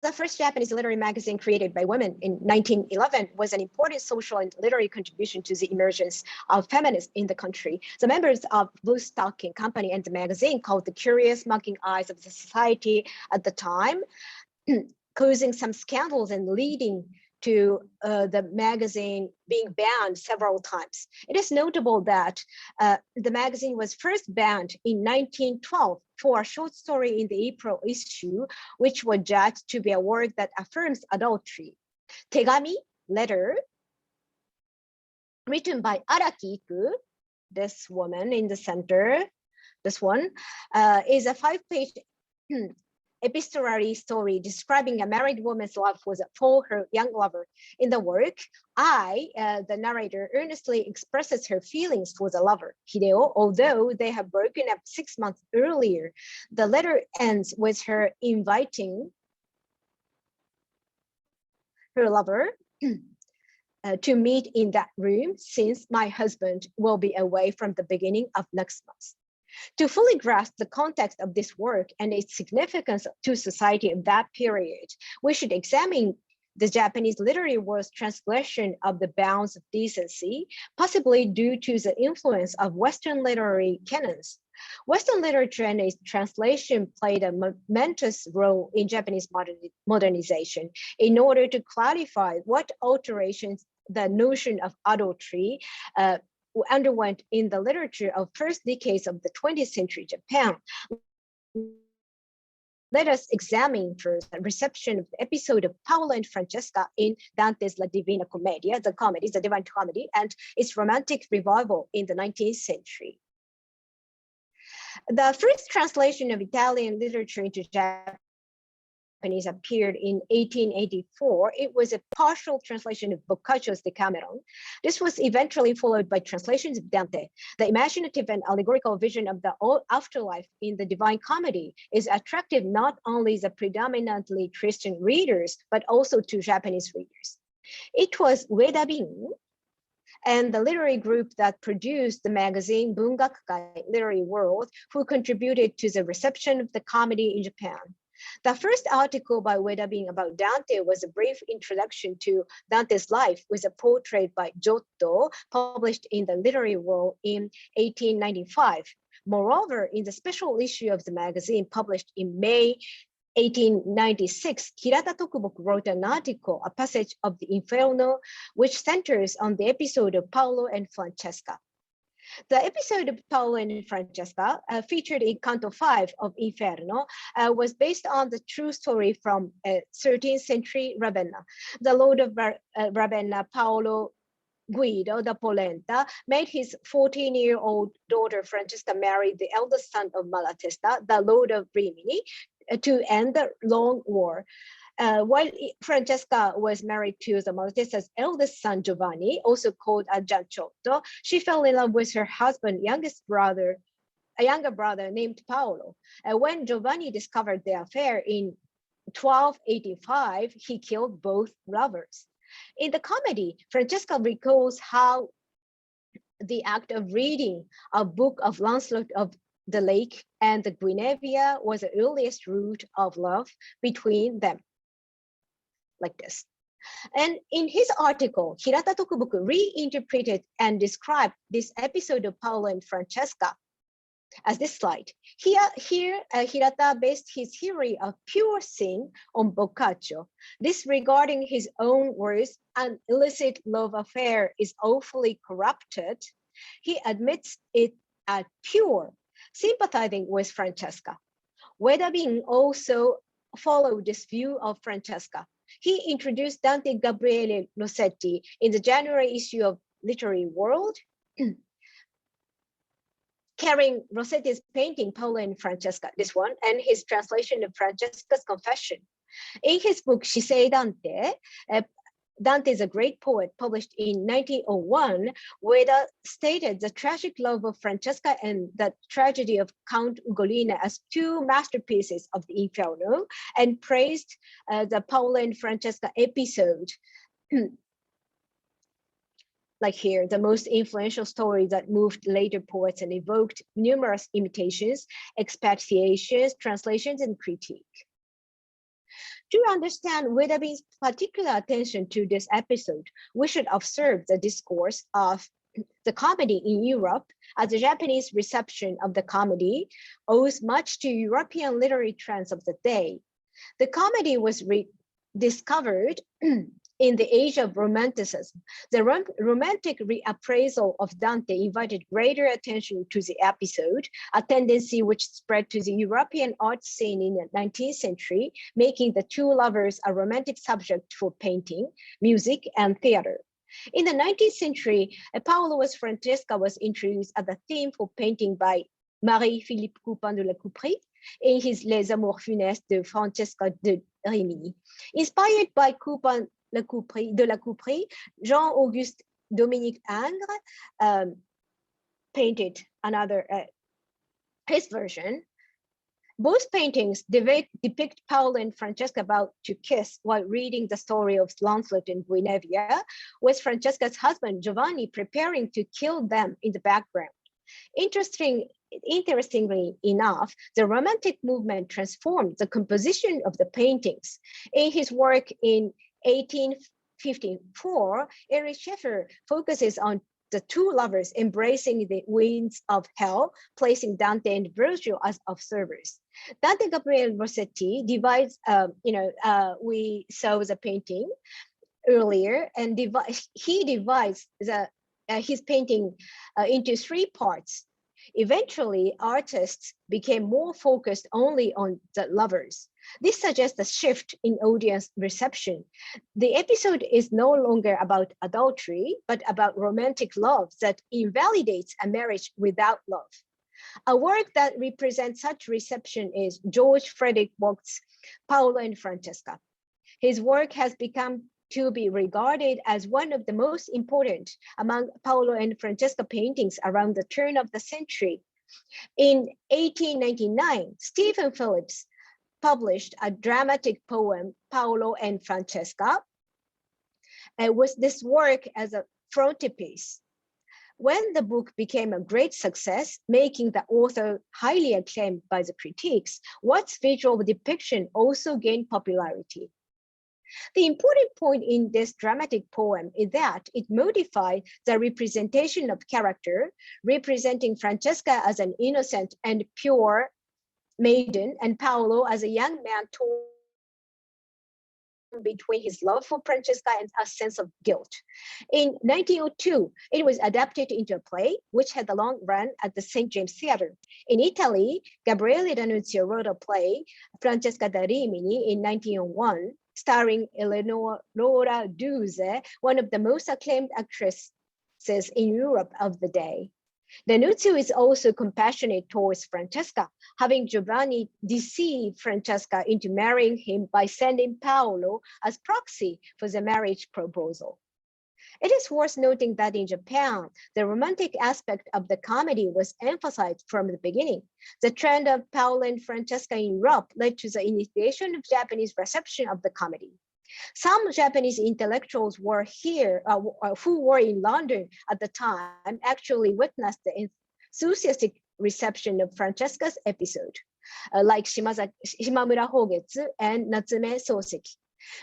the first Japanese literary magazine created by women in 1911, was an important social and literary contribution to the emergence of feminism in the country. The members of Blue Stocking Company and the magazine called the curious mocking eyes of the society at the time, causing some scandals and leading to the magazine being banned several times. It is notable that the magazine was first banned in 1912 for a short story in the April issue, which was judged to be a work that affirms adultery. Tegami, letter, written by Araki Iku, this woman in the center, this one, is a 5-page epistolary story describing a married woman's love for her young lover. In the work, the narrator, earnestly expresses her feelings for the lover, Hideo, although they have broken up 6 months earlier. The letter ends with her inviting her lover to meet in that room, since my husband will be away from the beginning of next month. To fully grasp the context of this work and its significance to society of that period, we should examine the Japanese literary world's transgression of the bounds of decency, possibly due to the influence of Western literary canons. Western literature and its translation played a momentous role in Japanese modernization in order to clarify what alterations the notion of adultery underwent in the literature of first decades of the 20th century Japan. Let us examine first the reception of the episode of Paolo and Francesca in Dante's La Divina Commedia, the Divine Comedy, and its romantic revival in the 19th century. The first translation of Italian literature into Japanese appeared in 1884. It was a partial translation of Boccaccio's Decameron. This was eventually followed by translations of Dante. The imaginative and allegorical vision of the afterlife in the Divine Comedy is attractive not only to predominantly Christian readers, but also to Japanese readers. It was Ueda Bin and the literary group that produced the magazine Bungakukai Literary World who contributed to the reception of the comedy in Japan. The first article by Ueda Bin about Dante was a brief introduction to Dante's life with a portrait by Giotto, published in the Literary World in 1895. Moreover, in the special issue of the magazine published in May 1896, Hirata Tokuboku wrote an article, a passage of the Inferno, which centers on the episode of Paolo and Francesca. The episode of Paolo and Francesca, featured in Canto 5 of Inferno, was based on the true story from 13th century Ravenna. The Lord of Ravenna, Paolo Guido da Polenta, made his 14-year-old daughter Francesca marry the eldest son of Malatesta, the Lord of Rimini, to end the long war. While Francesca was married to the Malatesta's eldest son, Giovanni, also called Gianciotto, she fell in love with her husband's a younger brother named Paolo. When Giovanni discovered the affair in 1285, he killed both lovers. In the comedy, Francesca recalls how the act of reading a book of Lancelot of the Lake and the Guinevere was the earliest root of love between them. Like this. And in his article, Hirata Tokuboku reinterpreted and described this episode of Paolo and Francesca as this slide. Here, Hirata based his theory of pure sin on Boccaccio. Disregarding his own words, an illicit love affair is awfully corrupted. He admits it as pure, sympathizing with Francesca. Ueda Bin also followed this view of Francesca. He introduced Dante Gabriele Rossetti in the January issue of Literary World, carrying Rossetti's painting Paolo and Francesca, this one, and his translation of Francesca's Confession. In his book, Shisei Dante, Dante is a great poet, published in 1901, Ueda stated the tragic love of Francesca and the tragedy of Count Ugolino as two masterpieces of the Inferno, and praised the Paolo and Francesca episode. Like here, the most influential story that moved later poets and evoked numerous imitations, expatiations, translations, and critique. To understand Ueda Bin's particular attention to this episode, we should observe the discourse of the comedy in Europe, as the Japanese reception of the comedy owes much to European literary trends of the day. The comedy was rediscovered In the age of Romanticism, the romantic reappraisal of Dante invited greater attention to the episode, a tendency which spread to the European art scene in the 19th century, making the two lovers a romantic subject for painting, music, and theater. In the 19th century, Paolo's Francesca was introduced as a theme for painting by Marie-Philippe Coupin de la Couperie in his Les Amours Funestes de Francesca de Rimini. Inspired by Coupin de la Couperie, Jean-Auguste Dominique Ingres painted another, his version. Both paintings depict Paolo and Francesca about to kiss while reading the story of Lancelot and Guinevere, with Francesca's husband Giovanni preparing to kill them in the background. Interestingly enough, the Romantic movement transformed the composition of the paintings. In his work in 1854, Erich Scheffer focuses on the two lovers embracing the winds of hell, placing Dante and Virgil as observers. Dante Gabriele Rossetti divides, we saw the painting earlier, and he divides his painting into three parts. Eventually, artists became more focused only on the lovers. This suggests a shift in audience reception. The episode is no longer about adultery, but about romantic love that invalidates a marriage without love. A work that represents such reception is George Frederick Voigt's Paolo and Francesca. His work has become to be regarded as one of the most important among Paolo and Francesca paintings around the turn of the century. In 1899, Stephen Phillips published a dramatic poem, Paolo and Francesca, with this work as a frontispiece. When the book became a great success, making the author highly acclaimed by the critics, Watts' visual depiction also gained popularity. The important point in this dramatic poem is that it modified the representation of character, representing Francesca as an innocent and pure maiden and Paolo as a young man torn between his love for Francesca and a sense of guilt. In 1902, it was adapted into a play, which had a long run at the St. James Theatre. In Italy, Gabriele D'Annunzio wrote a play, Francesca da Rimini, in 1901, starring Eleonora Duse, one of the most acclaimed actresses in Europe of the day. D'Annunzio is also compassionate towards Francesca, having Giovanni deceive Francesca into marrying him by sending Paolo as proxy for the marriage proposal. It is worth noting that in Japan, the romantic aspect of the comedy was emphasized from the beginning. The trend of Paolo and Francesca in Europe led to the initiation of Japanese reception of the comedy. Some Japanese intellectuals were here, who were in London at the time, actually witnessed the enthusiastic reception of Francesca's episode, like Shimamura Hogetsu and Natsume Soseki.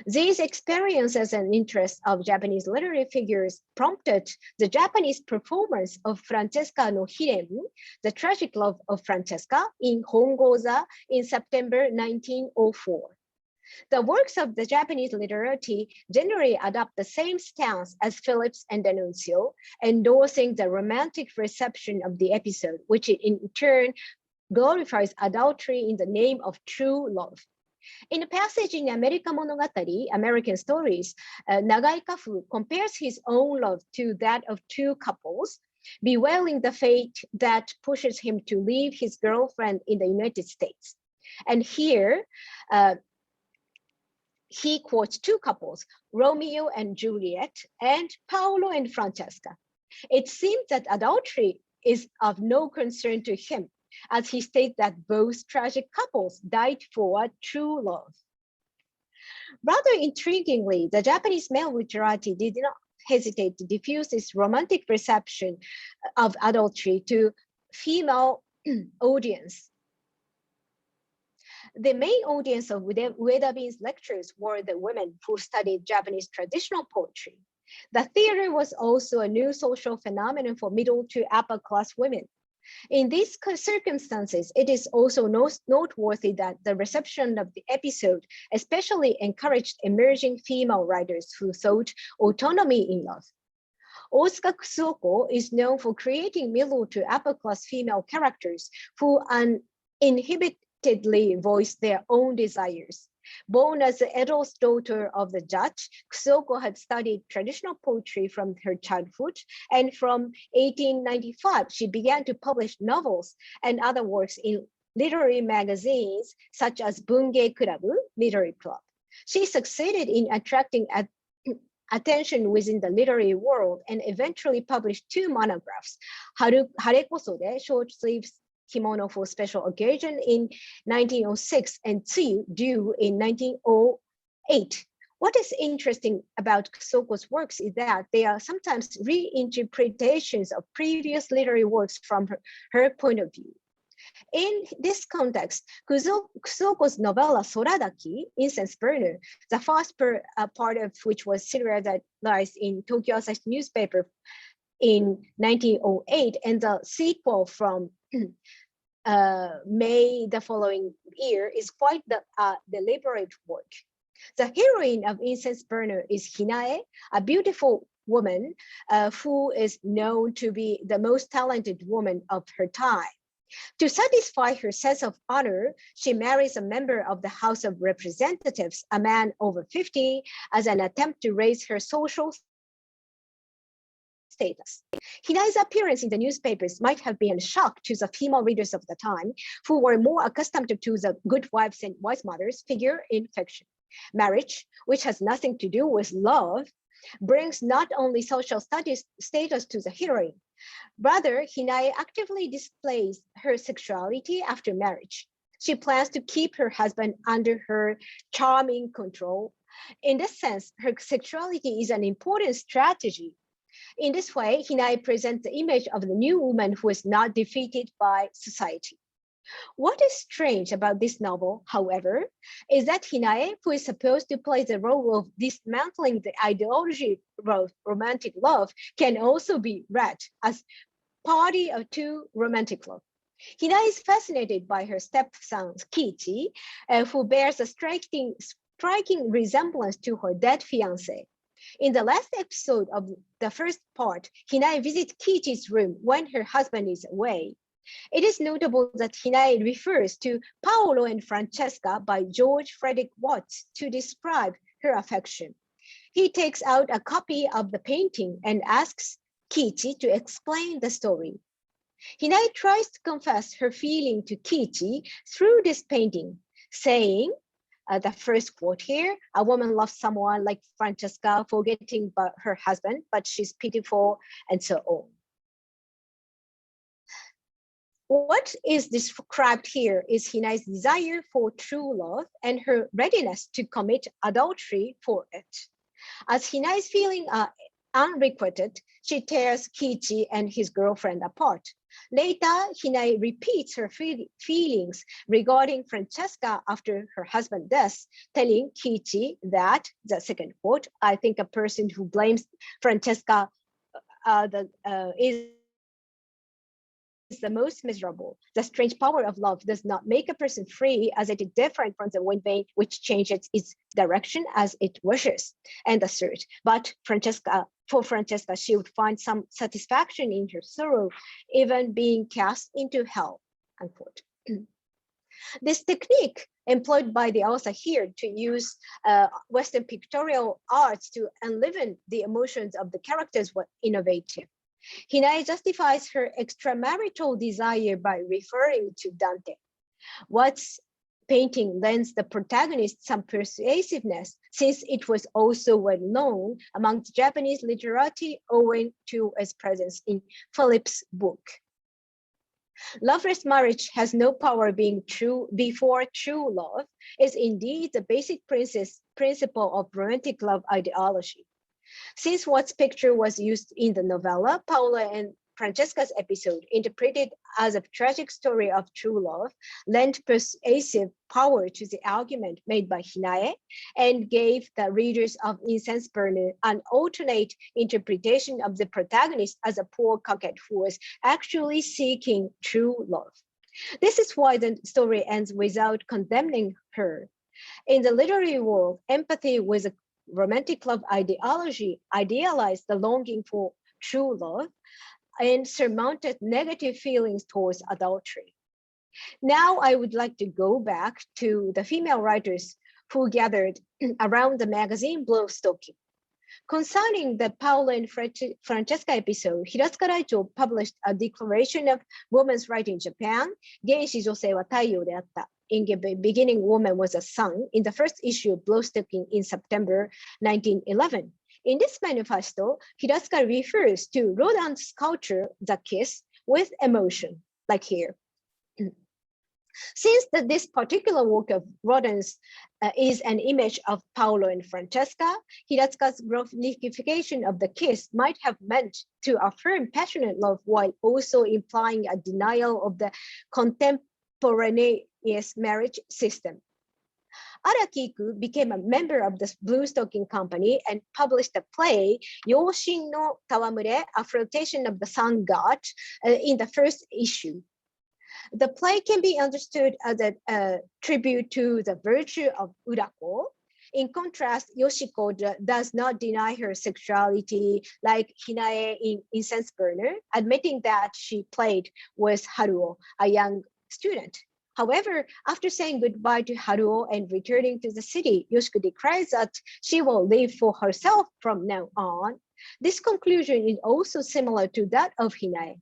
These experiences and interests of Japanese literary figures prompted the Japanese performance of Francesca no Hiremu, the tragic love of Francesca, in Hongoza in September 1904. The works of the Japanese literati generally adopt the same stance as Phillips and D'Annunzio, endorsing the romantic reception of the episode, which in turn glorifies adultery in the name of true love. In a passage in America Monogatari, American Stories, Nagai Kafu compares his own love to that of two couples, bewailing the fate that pushes him to leave his girlfriend in the United States. And here, he quotes two couples, Romeo and Juliet, and Paolo and Francesca. It seems that adultery is of no concern to him, as he states that both tragic couples died for true love. Rather intriguingly, the Japanese male literati did not hesitate to diffuse this romantic perception of adultery to female audience. The main audience of Ueda Bin's lectures were the women who studied Japanese traditional poetry. The theater was also a new social phenomenon for middle to upper class women. In these circumstances, it is also noteworthy that the reception of the episode especially encouraged emerging female writers who sought autonomy in love. Otsuka Kusuko is known for creating middle to upper class female characters who uninhibitedly voice their own desires. Born as the eldest daughter of the judge, Kusoko had studied traditional poetry from her childhood, and from 1895, she began to publish novels and other works in literary magazines such as Bunge Kurabu, Literary Club. She succeeded in attracting attention within the literary world and eventually published 2 monographs, Harekosode, Short Sleeves Kimono for Special Occasion in 1906 and Tsuyu, Dew in 1908. What is interesting about Kusoko's works is that they are sometimes reinterpretations of previous literary works from her point of view. In this context, Kusoko's novella Soradaki, Incense Burner, the first part of which was serialized in Tokyo Asahi newspaper in 1908, and the sequel from May the following year, is quite the deliberate work. The heroine of Incense Burner is Hinae, a beautiful woman who is known to be the most talented woman of her time. To satisfy her sense of honor, she marries a member of the House of Representatives, a man over 50, as an attempt to raise her social status. Hinae's appearance in the newspapers might have been a shock to the female readers of the time, who were more accustomed to the good wives and wise mothers figure in fiction. Marriage, which has nothing to do with love, brings not only social status to the heroine, rather, Hinae actively displays her sexuality after marriage. She plans to keep her husband under her charming control. In this sense, her sexuality is an important strategy. In this way, Hinae presents the image of the new woman who is not defeated by society. What is strange about this novel, however, is that Hinae, who is supposed to play the role of dismantling the ideology of romantic love, can also be read as party of 2 romantic love. Hinae is fascinated by her stepson, Kiichi, who bears a striking resemblance to her dead fiancé. In the last episode of the first part, Hinae visits Kiichi's room when her husband is away. It is notable that Hinae refers to Paolo and Francesca by George Frederick Watts to describe her affection. He takes out a copy of the painting and asks Kiichi to explain the story. Hinae tries to confess her feeling to Kiichi through this painting, saying, the first quote here, a woman loves someone like Francesca, forgetting her husband, but she's pitiful, and so on. What is described here is Hinae's desire for true love and her readiness to commit adultery for it. As Hinae's feelings are unrequited, she tears Kiichi and his girlfriend apart. Later, Hinae repeats her feelings regarding Francesca after her husband's death, telling Kiichi that, the second quote, I think a person who blames Francesca is the most miserable. The strange power of love does not make a person free, as it is different from the wind vane which changes its direction as it wishes. And the third, but for Francesca, she would find some satisfaction in her sorrow, even being cast into hell, unquote. This technique employed by the author here to use Western pictorial arts to enliven the emotions of the characters was innovative. Hinae justifies her extramarital desire by referring to Dante. Watts' painting lends the protagonist some persuasiveness, since it was also well known among Japanese literati owing to its presence in Philip's book. Loveless marriage has no power being true before true love is indeed the basic principle of romantic love ideology. Since Watts' picture was used in the novella, Paolo and Francesca's episode, interpreted as a tragic story of true love, lent persuasive power to the argument made by Hinae and gave the readers of Incense Burner an alternate interpretation of the protagonist as a poor coquette who was actually seeking true love. This is why the story ends without condemning her. In the literary world, empathy with a romantic love ideology idealized the longing for true love and surmounted negative feelings towards adultery. Now I would like to go back to the female writers who gathered around the magazine Blue Stocking. Concerning the Paolo and Francesca episode, Hiratsuka Raicho published a declaration of women's rights in Japan, 原始女性は太陽であった. In the beginning, woman was a sun, in the first issue of Blue Stocking in September 1911. In this manifesto, Hiratsuka refers to Rodin's sculpture, The Kiss, with emotion, like here. Since this particular work of Rodin's is an image of Paolo and Francesca, Hiratsuka's glorification of the kiss might have meant to affirm passionate love while also implying a denial of the contemporaneous marriage system. Arakiku became a member of the Blue Stocking Company and published the play Yoshin no Tawamure, A Flirtation of the Sun God, in the first issue. The play can be understood as a tribute to the virtue of Urako. In contrast, Yoshiko does not deny her sexuality like Hinae in Incense Burner, admitting that she played with Haruo, a young student. However, after saying goodbye to Haruo and returning to the city, Yoshiko declares that she will live for herself from now on. This conclusion is also similar to that of Hinae.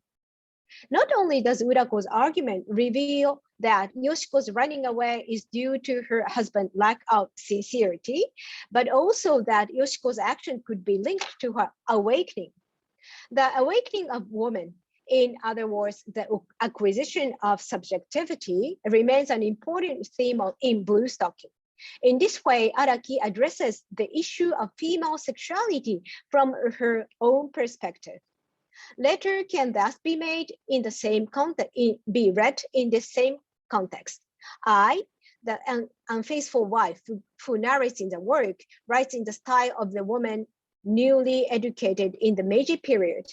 Not only does Urako's argument reveal that Yoshiko's running away is due to her husband's lack of sincerity, but also that Yoshiko's action could be linked to her awakening. The awakening of woman, in other words, the acquisition of subjectivity, remains an important theme in Blue Stocking. In this way, Araki addresses the issue of female sexuality from her own perspective. Letter can thus be made in the same context, be read in the same context. I, the unfaithful wife who narrates in the work, writes in the style of the woman newly educated in the Meiji period.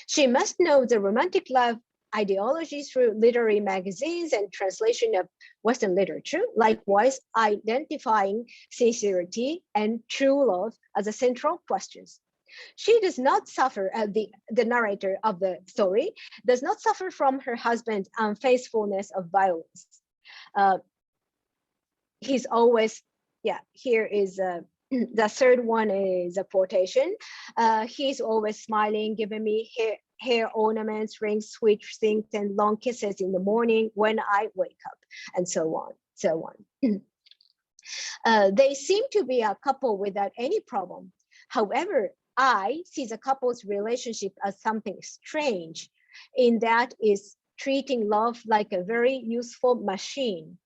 She must know the romantic love ideology through literary magazines and translation of Western literature, likewise identifying sincerity and true love as a central questions. She does not suffer, the narrator of the story does not suffer from her husband's unfaithfulness of violence. He's always, here is the third one is a quotation. He's always smiling, giving me hair ornaments, rings, sweet things, and long kisses in the morning when I wake up, and so on. They seem to be a couple without any problem. However, I see the couple's relationship as something strange, in that is treating love like a very useful machine.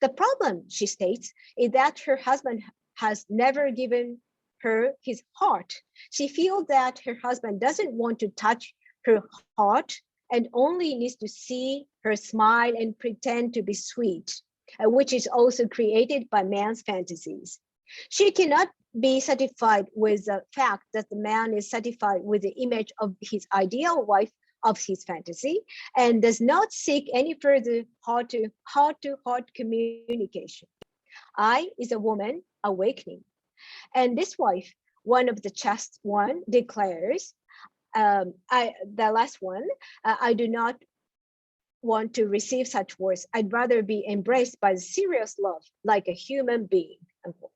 The problem, she states, is that her husband has never given her his heart. She feels that her husband doesn't want to touch her heart and only needs to see her smile and pretend to be sweet, which is also created by man's fantasies. She cannot be satisfied with the fact that the man is satisfied with the image of his ideal wife of his fantasy and does not seek any further heart-to-heart communication. I is a woman awakening. And this wife, one of the chaste one, declares, the last one, I do not want to receive such words. I'd rather be embraced by the serious love like a human being, unquote.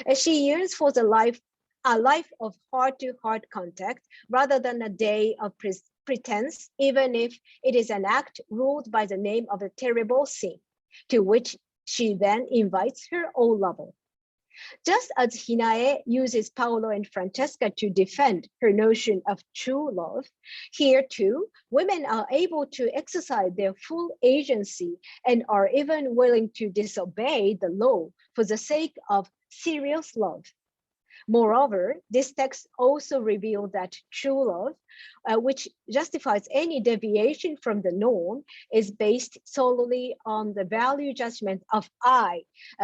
And she yearns for a life of heart-to-heart contact rather than a day of pretense, even if it is an act ruled by the name of a terrible sin, to which she then invites her own lover. Just as Hinae uses Paolo and Francesca to defend her notion of true love, here too, women are able to exercise their full agency and are even willing to disobey the law for the sake of serious love. Moreover, this text also revealed that true love, which justifies any deviation from the norm, is based solely on the value judgment of I,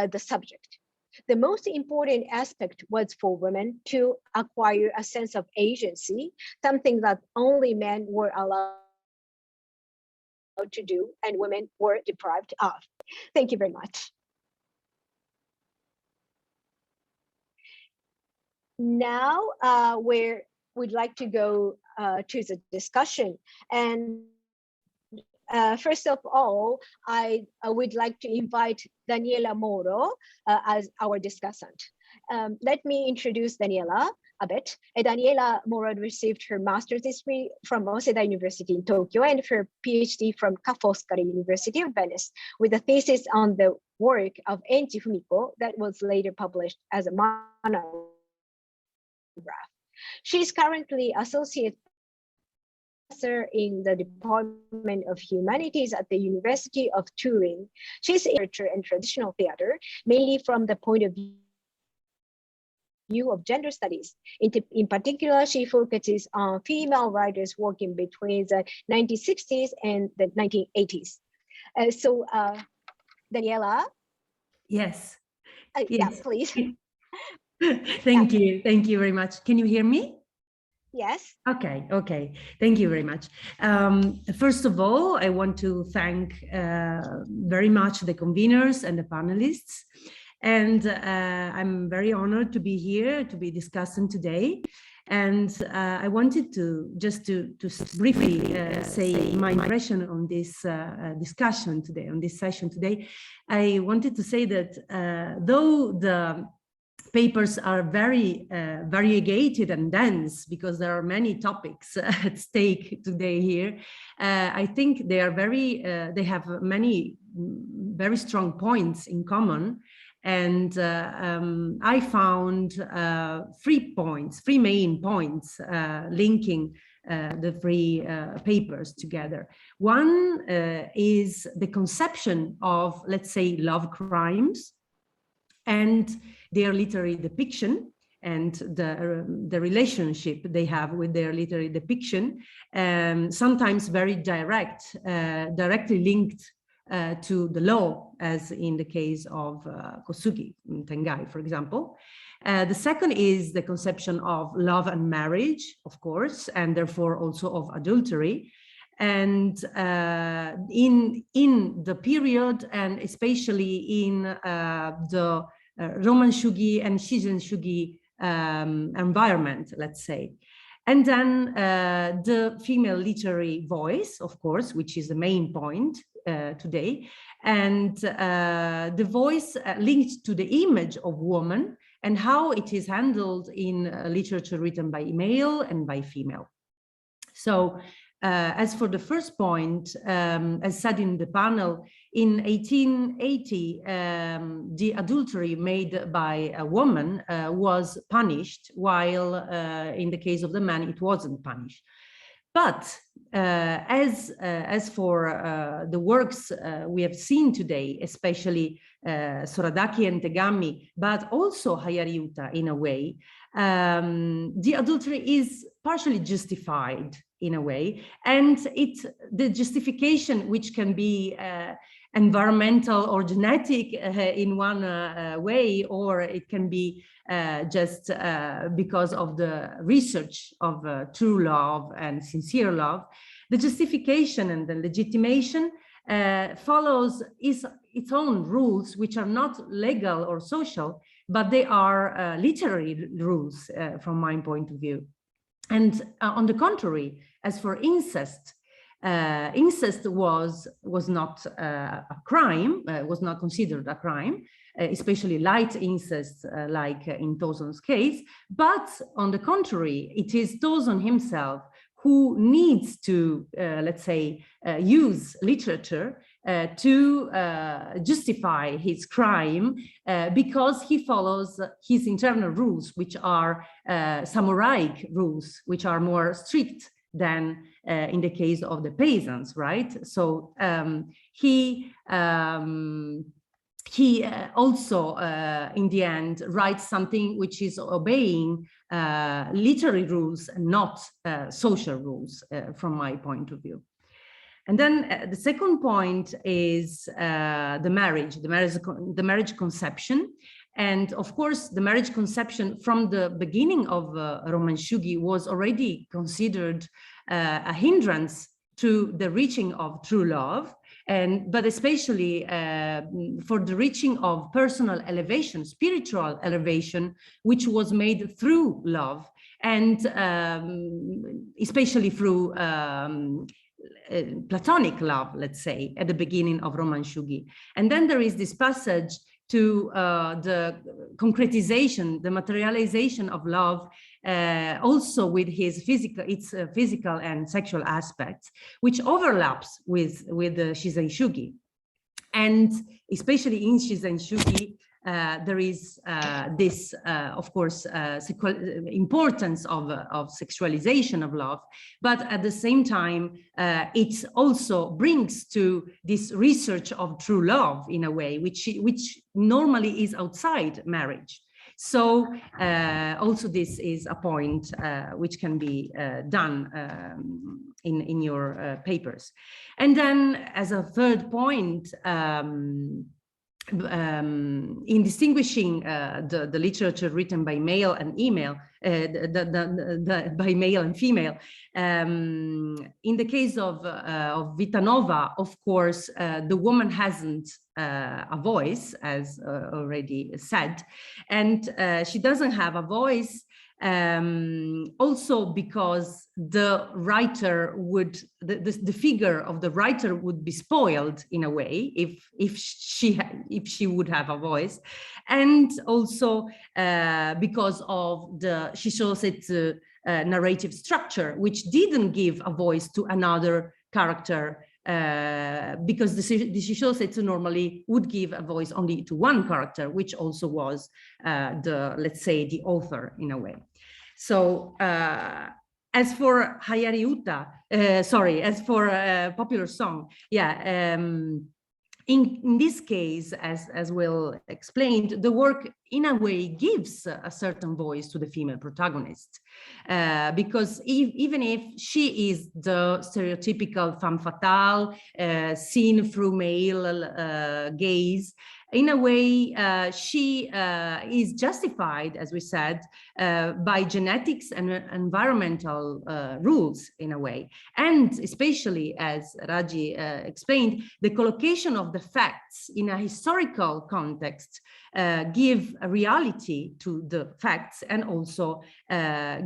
the subject. The most important aspect was for women to acquire a sense of agency, something that only men were allowed to do and women were deprived of. Thank you very much. Now we'd like to go to the discussion. And first of all, I would like to invite Daniela Moro as our discussant. Let me introduce Daniela a bit. Daniela Moro received her master's degree from Waseda University in Tokyo and her PhD from Ca' Foscari University of Venice, with a thesis on the work of Enchi Fumiko that was later published as a monograph. She is currently associate professor in the Department of Humanities at the University of Turin. She's a literature and traditional theater, mainly from the point of view of gender studies. In particular, she focuses on female writers working between the 1960s and the 1980s. Daniela? Yes. Yeah, Yes. please. Thank you. Thank you very much. Can you hear me? Yes. Okay. Okay. Thank you very much. First of all, I want to thank very much the conveners and the panelists. And I'm very honored to be here to be discussing today. And I wanted to just to briefly say my impression on this discussion today, on this session today. I wanted to say that though the papers are very variegated and dense because there are many topics at stake today here, I think they are they have many very strong points in common. And I found three main points linking the three papers together. One is the conception of, let's say, love crimes and their literary depiction and the relationship they have with their literary depiction, sometimes very directly linked to the law, as in the case of Kosugi Tengai, for example. The second is the conception of love and marriage, of course, and therefore also of adultery. And in the period, and especially in the Roman Shugi and Shizen Shugi environment, let's say. And then the female literary voice, of course, which is the main point today, and the voice linked to the image of woman and how it is handled in literature written by male and by female. So as for the first point, as said in the panel, in 1880, the adultery made by a woman was punished, while in the case of the man, it wasn't punished. But as for the works we have seen today, especially Soradaki and Tegami, but also Hayari Uta in a way, the adultery is partially justified in a way, and the justification, which can be environmental or genetic in one way, or it can be just because of the research of true love and sincere love. The justification and the legitimation follows its own rules, which are not legal or social, but they are literary rules from my point of view. And on the contrary, as for incest, incest was not a crime, was not considered a crime, especially light incest, like in Tozon's case. But on the contrary, it is Tozon himself who needs to, let's say, use literature to justify his crime because he follows his internal rules, which are samurai rules, which are more strict than in the case of the peasants, right? So he he also, in the end, writes something which is obeying literary rules and not social rules, from my point of view. And then the second point is the marriage conception. And of course, the marriage conception from the beginning of Romanshugi was already considered a hindrance to the reaching of true love, but especially for the reaching of personal elevation, spiritual elevation, which was made through love, and especially through platonic love, let's say, at the beginning of Romanshugi. And then there is this passage to the concretization, the materialization of love, also with his physical and sexual aspects, which overlaps with the Shizen-shugi. And especially in Shizen-shugi, there is this, of course, importance of sexualization of love, but at the same time, it also brings to this research of true love in a way, which normally is outside marriage. So also this is a point which can be done in your papers. And then as a third point, in distinguishing the literature written by male and female, by male and female, in the case of Vitanova, of course, the woman hasn't a voice, as already said, and she doesn't have a voice. Also because the writer would, the figure of the writer would be spoiled in a way if she would have a voice, and also because of the Shishosetsu narrative structure, which didn't give a voice to another character, because the Shishosetsu normally would give a voice only to one character, which also was let's say, the author in a way. So as for Hayari as for popular song, yeah, in this case, as well explained, the work in a way gives a certain voice to the female protagonist, because even if she is the stereotypical femme fatale seen through male gaze, in a way, she is justified, as we said, by genetics and environmental rules in a way. And especially, as Raji explained, the collocation of the facts in a historical context give a reality to the facts, and also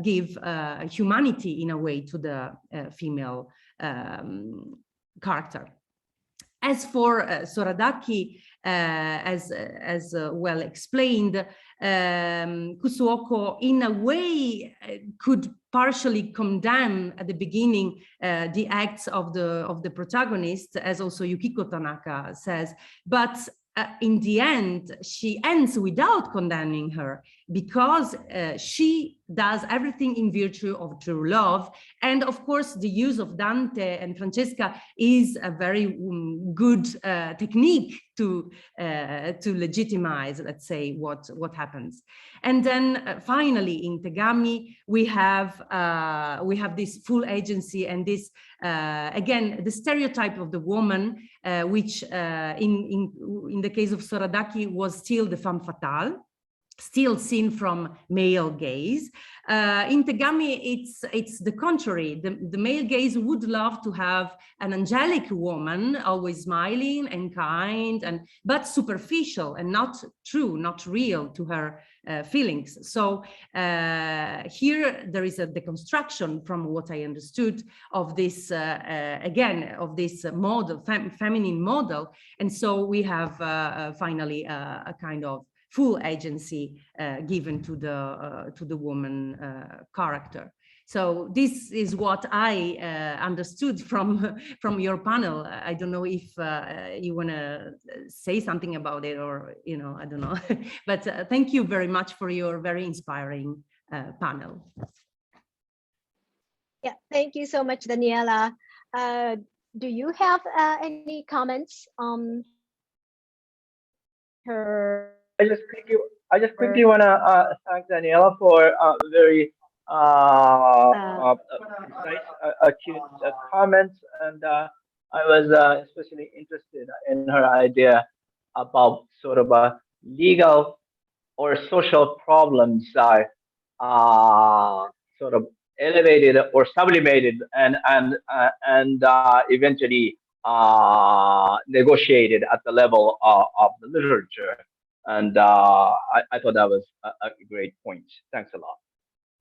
give humanity in a way to the female character. As for Soradaki, as well explained, Kusuoko in a way could partially condemn at the beginning the acts of the protagonist, as also Yukiko Tanaka says, but in the end, she ends without condemning her, because she does everything in virtue of true love. And of course, the use of Dante and Francesca is a very good technique to legitimize, let's say, what happens. And then finally, in Tegami, we have this full agency and this again the stereotype of the woman, which in the case of Soradaki was still the femme fatale, still seen from male gaze. In Tegami, it's the contrary. The male gaze would love to have an angelic woman, always smiling and kind, but superficial and not true, not real to her feelings. So here there is a deconstruction, from what I understood, of this again of this model, feminine model, and so we have finally a kind of full agency given to the woman character. So this is what I understood from your panel. I don't know if you want to say something about it, or I don't know. But thank you very much for your very inspiring panel. Yeah, thank you so much, Daniela. Do you have any comments her. I just quickly want to thank Daniela for very precise, acute comments, and I was especially interested in her idea about sort of legal or social problems are sort of elevated or sublimated and eventually negotiated at the level of the literature. And I thought that was a great point. Thanks a lot.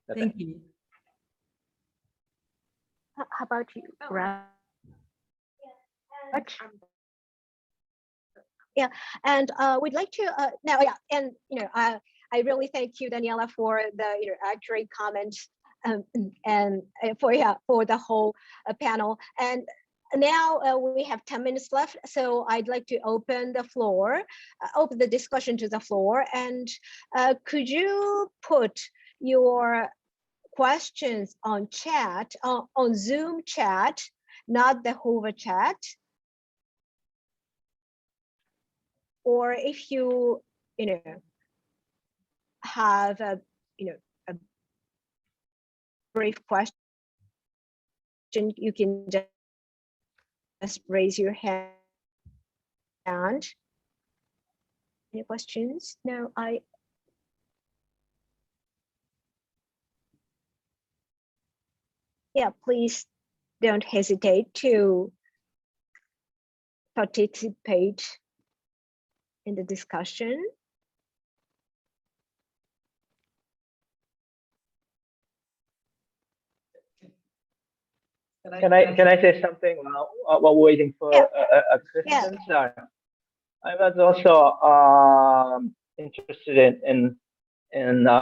That's it. Thank you. How about you, Raj? Yeah, and we'd like to now. Yeah, and I really thank you, Daniela, for the accurate comments and for the whole panel. And now we have 10 minutes left, so I'd like to open the floor, open the discussion to the floor. And could you put your questions on chat, on Zoom chat, not the Hoover chat? Or if you have a brief question, you can just raise your hand. Any questions? No, yeah, please don't hesitate to participate in the discussion. Can I say something while waiting for a question? Sorry. I was also interested in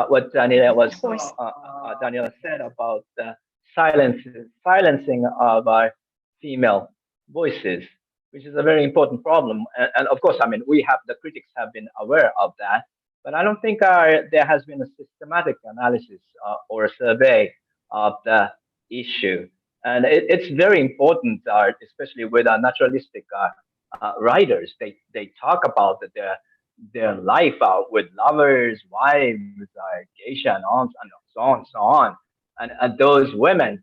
what Daniela said about the silencing of our female voices, which is a very important problem. And of course, I mean, the critics have been aware of that, but I don't think there has been a systematic analysis or a survey of the issue. And it's very important, especially with naturalistic writers. They talk about their life with lovers, wives, geisha, and so on and so on. And those women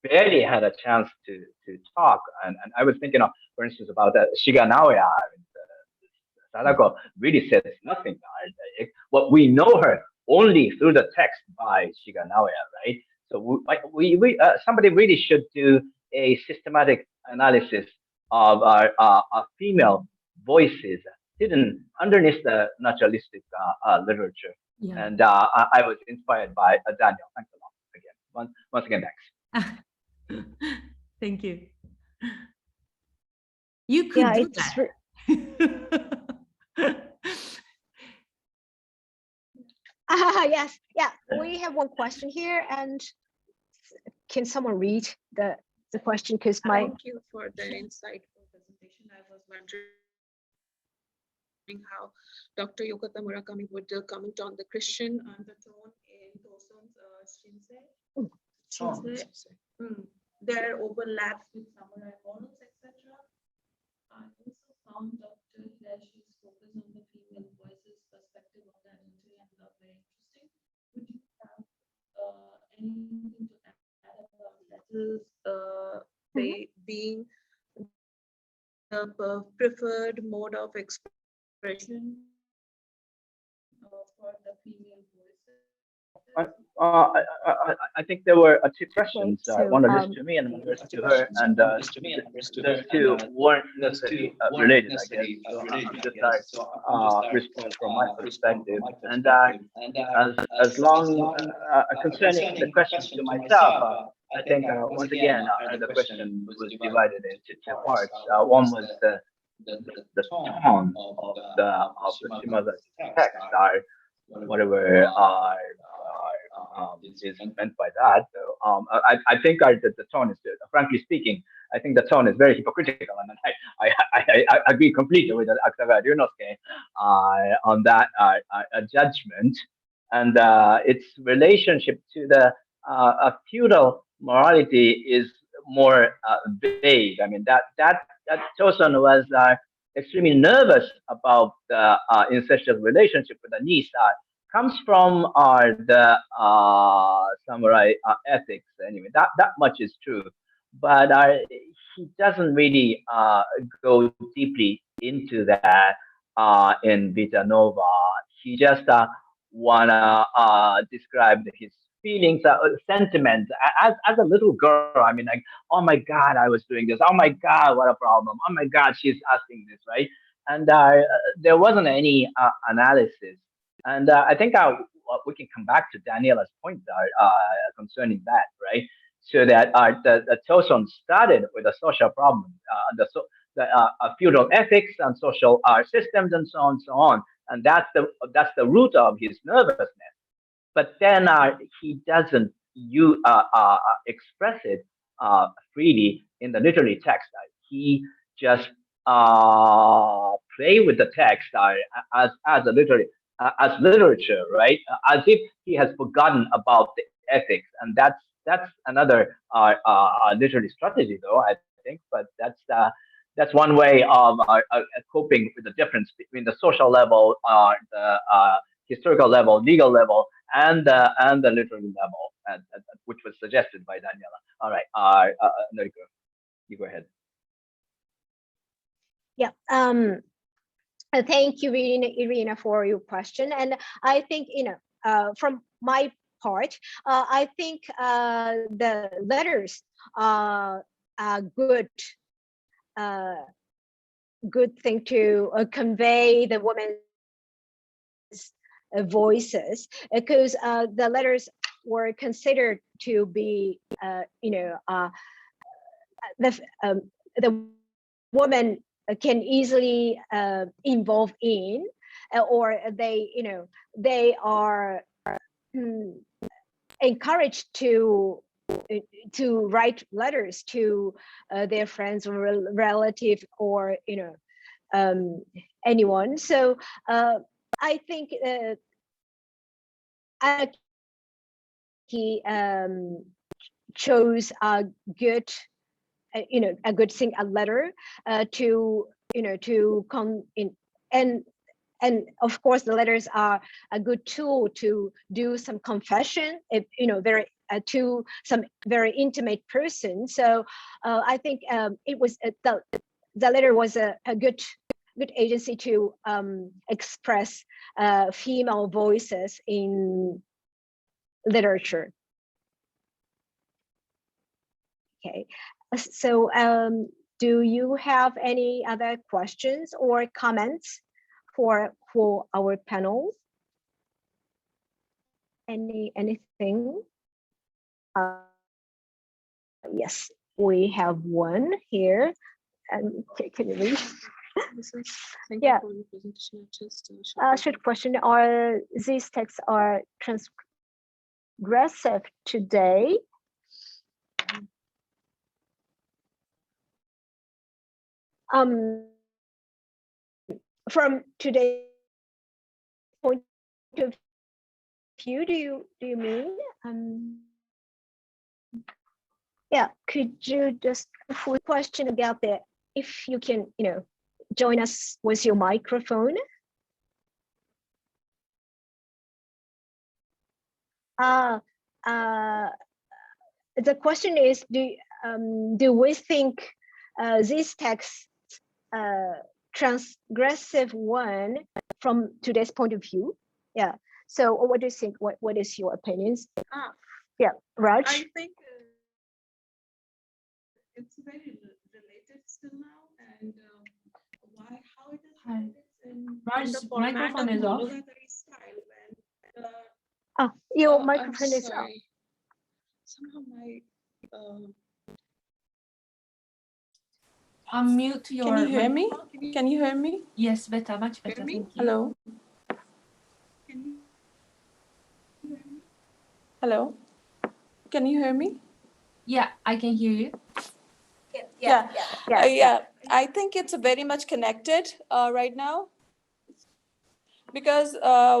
barely had a chance to talk. And I was thinking of, for instance, about Shiga Naoya. Sadako really says nothing. What we know her only through the text by Shiga Naoya, right? So somebody really should do a systematic analysis of our female voices hidden underneath the naturalistic literature. Yeah. And I was inspired by Daniel. Thanks a lot again. Once again, thanks. Thank you. You could do that. Yes, yeah, we have one question here, and can someone read the question? Because Thank you for the insightful presentation. I was wondering how Dr. Yokota Murakami would comment on the Christian undertone in Tosun's Shinsei. Their overlaps with samurai morals, etc. I also found Dr. Hirashi's focus on the female voices perspective of the adultery and love very interesting. Would you have anything to add about letters they being the preferred mode of expression for the female voices? I think there were two questions. One addressed to me and one addressed to her, and those two weren't necessarily related, I guess. So I'm just respond from my perspective. And as long concerning the questions to myself, I think once again the question was divided into two parts. One was the tone of the Shimaza's text, whatever is meant by that. So, I think the tone is, frankly speaking, I think the tone is very hypocritical, and I agree completely with Aksaga Ryunosuke on that judgment, and its relationship to the feudal morality is more vague. I mean, that Chosun was extremely nervous about the incestuous relationship with the niece comes from the samurai ethics. Anyway, that much is true, but he doesn't really go deeply into that in Vita Nova. He just wanna describe his feelings, sentiments as a little girl. I mean, like, oh my God, I was doing this. Oh my God, what a problem. Oh my God, she's asking this, right? And there wasn't any analysis. And I think we can come back to Daniela's point concerning that, right? So that the Toson started with a social problem, the feudal ethics and social systems and so on, and that's the root of his nervousness. But then he doesn't express it freely in the literary text. He just play with the text as a literary as literature, right? As if he has forgotten about the ethics, and that's another literary strategy, though I think. But that's one way of coping with the difference between the social level, the historical level, legal level, and the literary level, which was suggested by Daniela. All right, Noriko, you go ahead. Yeah. Thank you, Irina, for your question. And I think, from my part, I think the letters are a good thing to convey the woman's voices, because the letters were considered to be, the woman can easily involve in, or they are encouraged to write letters to their friends or relative, or anyone. So I think he chose a good thing, a letter to come in. And of course the letters are a good tool to do some confession, if very to some very intimate person. So I think it was the letter was a good agency to express female voices in literature. Okay, so do you have any other questions or comments for our panel? Anything? Yes, we have one here. And can you read? Yeah. Should question: are these texts are transgressive today? From today's point of view, do you mean? Yeah, could you just full question about that? If you can, join us with your microphone. The question is, do we think these texts transgressive one from today's point of view? Yeah. So what do you think? What is your opinions? Yeah, Raj. I think it's very related still now, and how it is related in the format microphone of is off. Monogatari style, when Your microphone is off. Somehow my Unmute your. Can you hear me? Can you hear me? Yes, better, much better. Thank you. Hello. Hello. Can you hear me? Yeah, I can hear you. Yeah. I think it's very much connected right now, because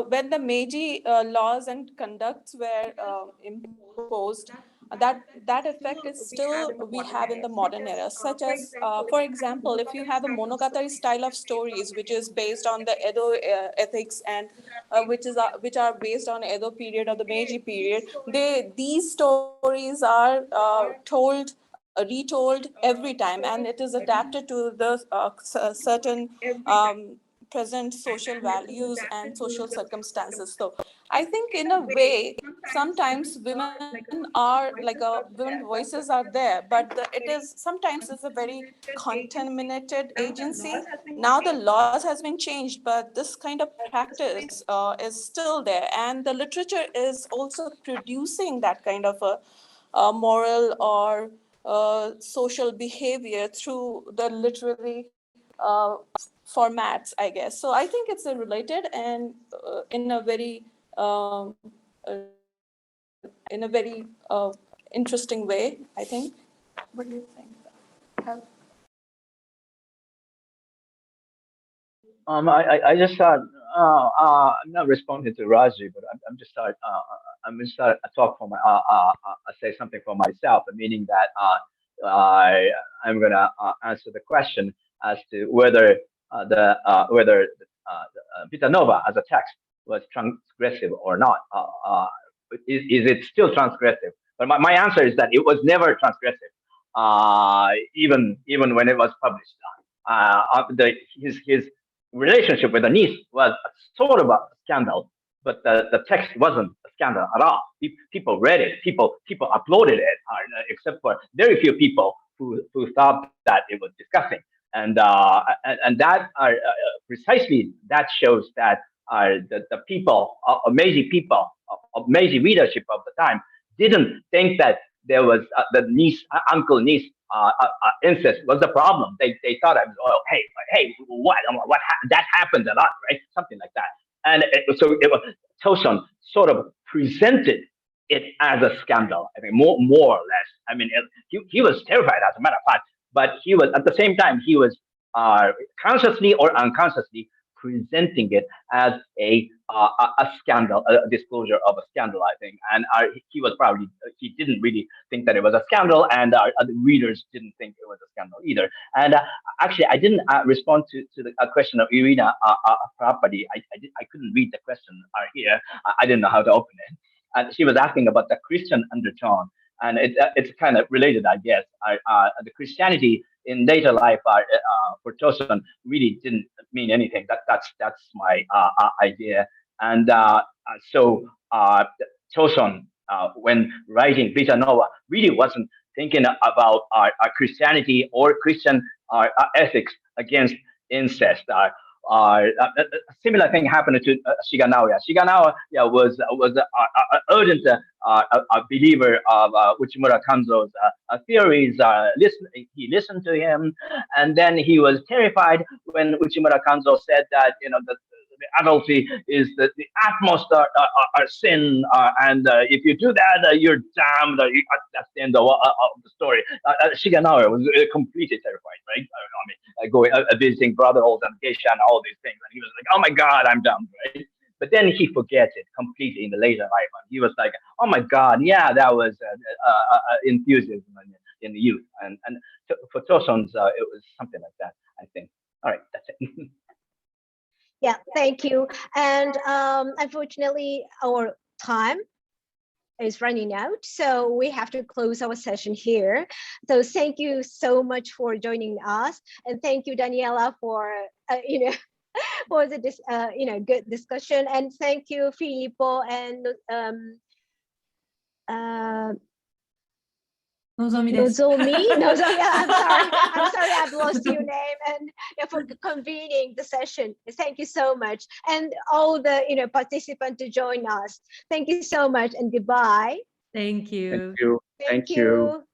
when the Meiji laws and conducts were imposed, that effect is still we have in the modern era, such as, for example, if you have a monogatari style of stories, which is based on the Edo ethics and which are based on Edo period or the Meiji period, these stories are retold every time, and it is adapted to the certain present social values and social circumstances. So I think in a way, sometimes women are like women voices are there, but it is sometimes it's a very contaminated agency. Now the laws has been changed, but this kind of practice is still there, and the literature is also producing that kind of a moral or social behavior through the literary formats, I guess. So I think it's related, and in a very interesting way, I think. What do you think? I just thought, I'm not responding to Raji, but I'm just start, I'm just start a talk for my, say something for myself, meaning that I'm gonna answer the question as to whether Vita Nova as a text was transgressive or not. Is it still transgressive? But my answer is that it was never transgressive, even when it was published. His relationship with the niece was sort of a scandal, but the text wasn't a scandal at all. People read it, people uploaded it, except for very few people who thought that it was disgusting. And that are precisely that shows that the people, Meiji people, Meiji readership of the time didn't think that there was the niece, uncle niece incest was the problem. They thought, oh, hey, what that happens a lot, right? Something like that. And so it was, Toson sort of presented it as a scandal. I think more or less. I mean, he was terrified, as a matter of fact, but he was at the same time he was consciously or unconsciously presenting it as a scandal, a disclosure of a scandal, I think. And he was probably, he didn't really think that it was a scandal, and our readers didn't think it was a scandal either. And actually, I didn't respond to the question of Irina property. I couldn't read the question here. I didn't know how to open it. And she was asking about the Christian undertone. And it's kind of related, I guess. The Christianity in later life for Toson really didn't mean anything. That's my idea. And so Toson, when writing Vita Nova, really wasn't thinking about Christianity or Christian ethics against incest. A similar thing happened to Shigenaga. Shigenaga was an ardent believer of Uchimura Kanzo's theories. He listened to him, and then he was terrified when Uchimura Kanzo said that the adultery is the utmost sin, and if you do that, you're damned. That's the end of the story. Shigenaga was completely terrified, right? I mean, going visiting brotherhoods and geisha and all these things, and he was like, "Oh my God, I'm done," right? But then he forgets it completely in the later life. And he was like, "Oh my God, yeah, that was enthusiasm in the youth." And for Toson's, it was something like that, I think. All right, that's it. Yeah, thank you. And unfortunately, our time is running out, so we have to close our session here. So thank you so much for joining us, and thank you, Daniela, for for the good discussion, and thank you, Filippo and Nozomi. Nozomi, I'm sorry, I've lost your name, and for convening the session. Thank you so much, and all the participants to join us. Thank you so much, and goodbye. Thank you. Thank you. Thank you.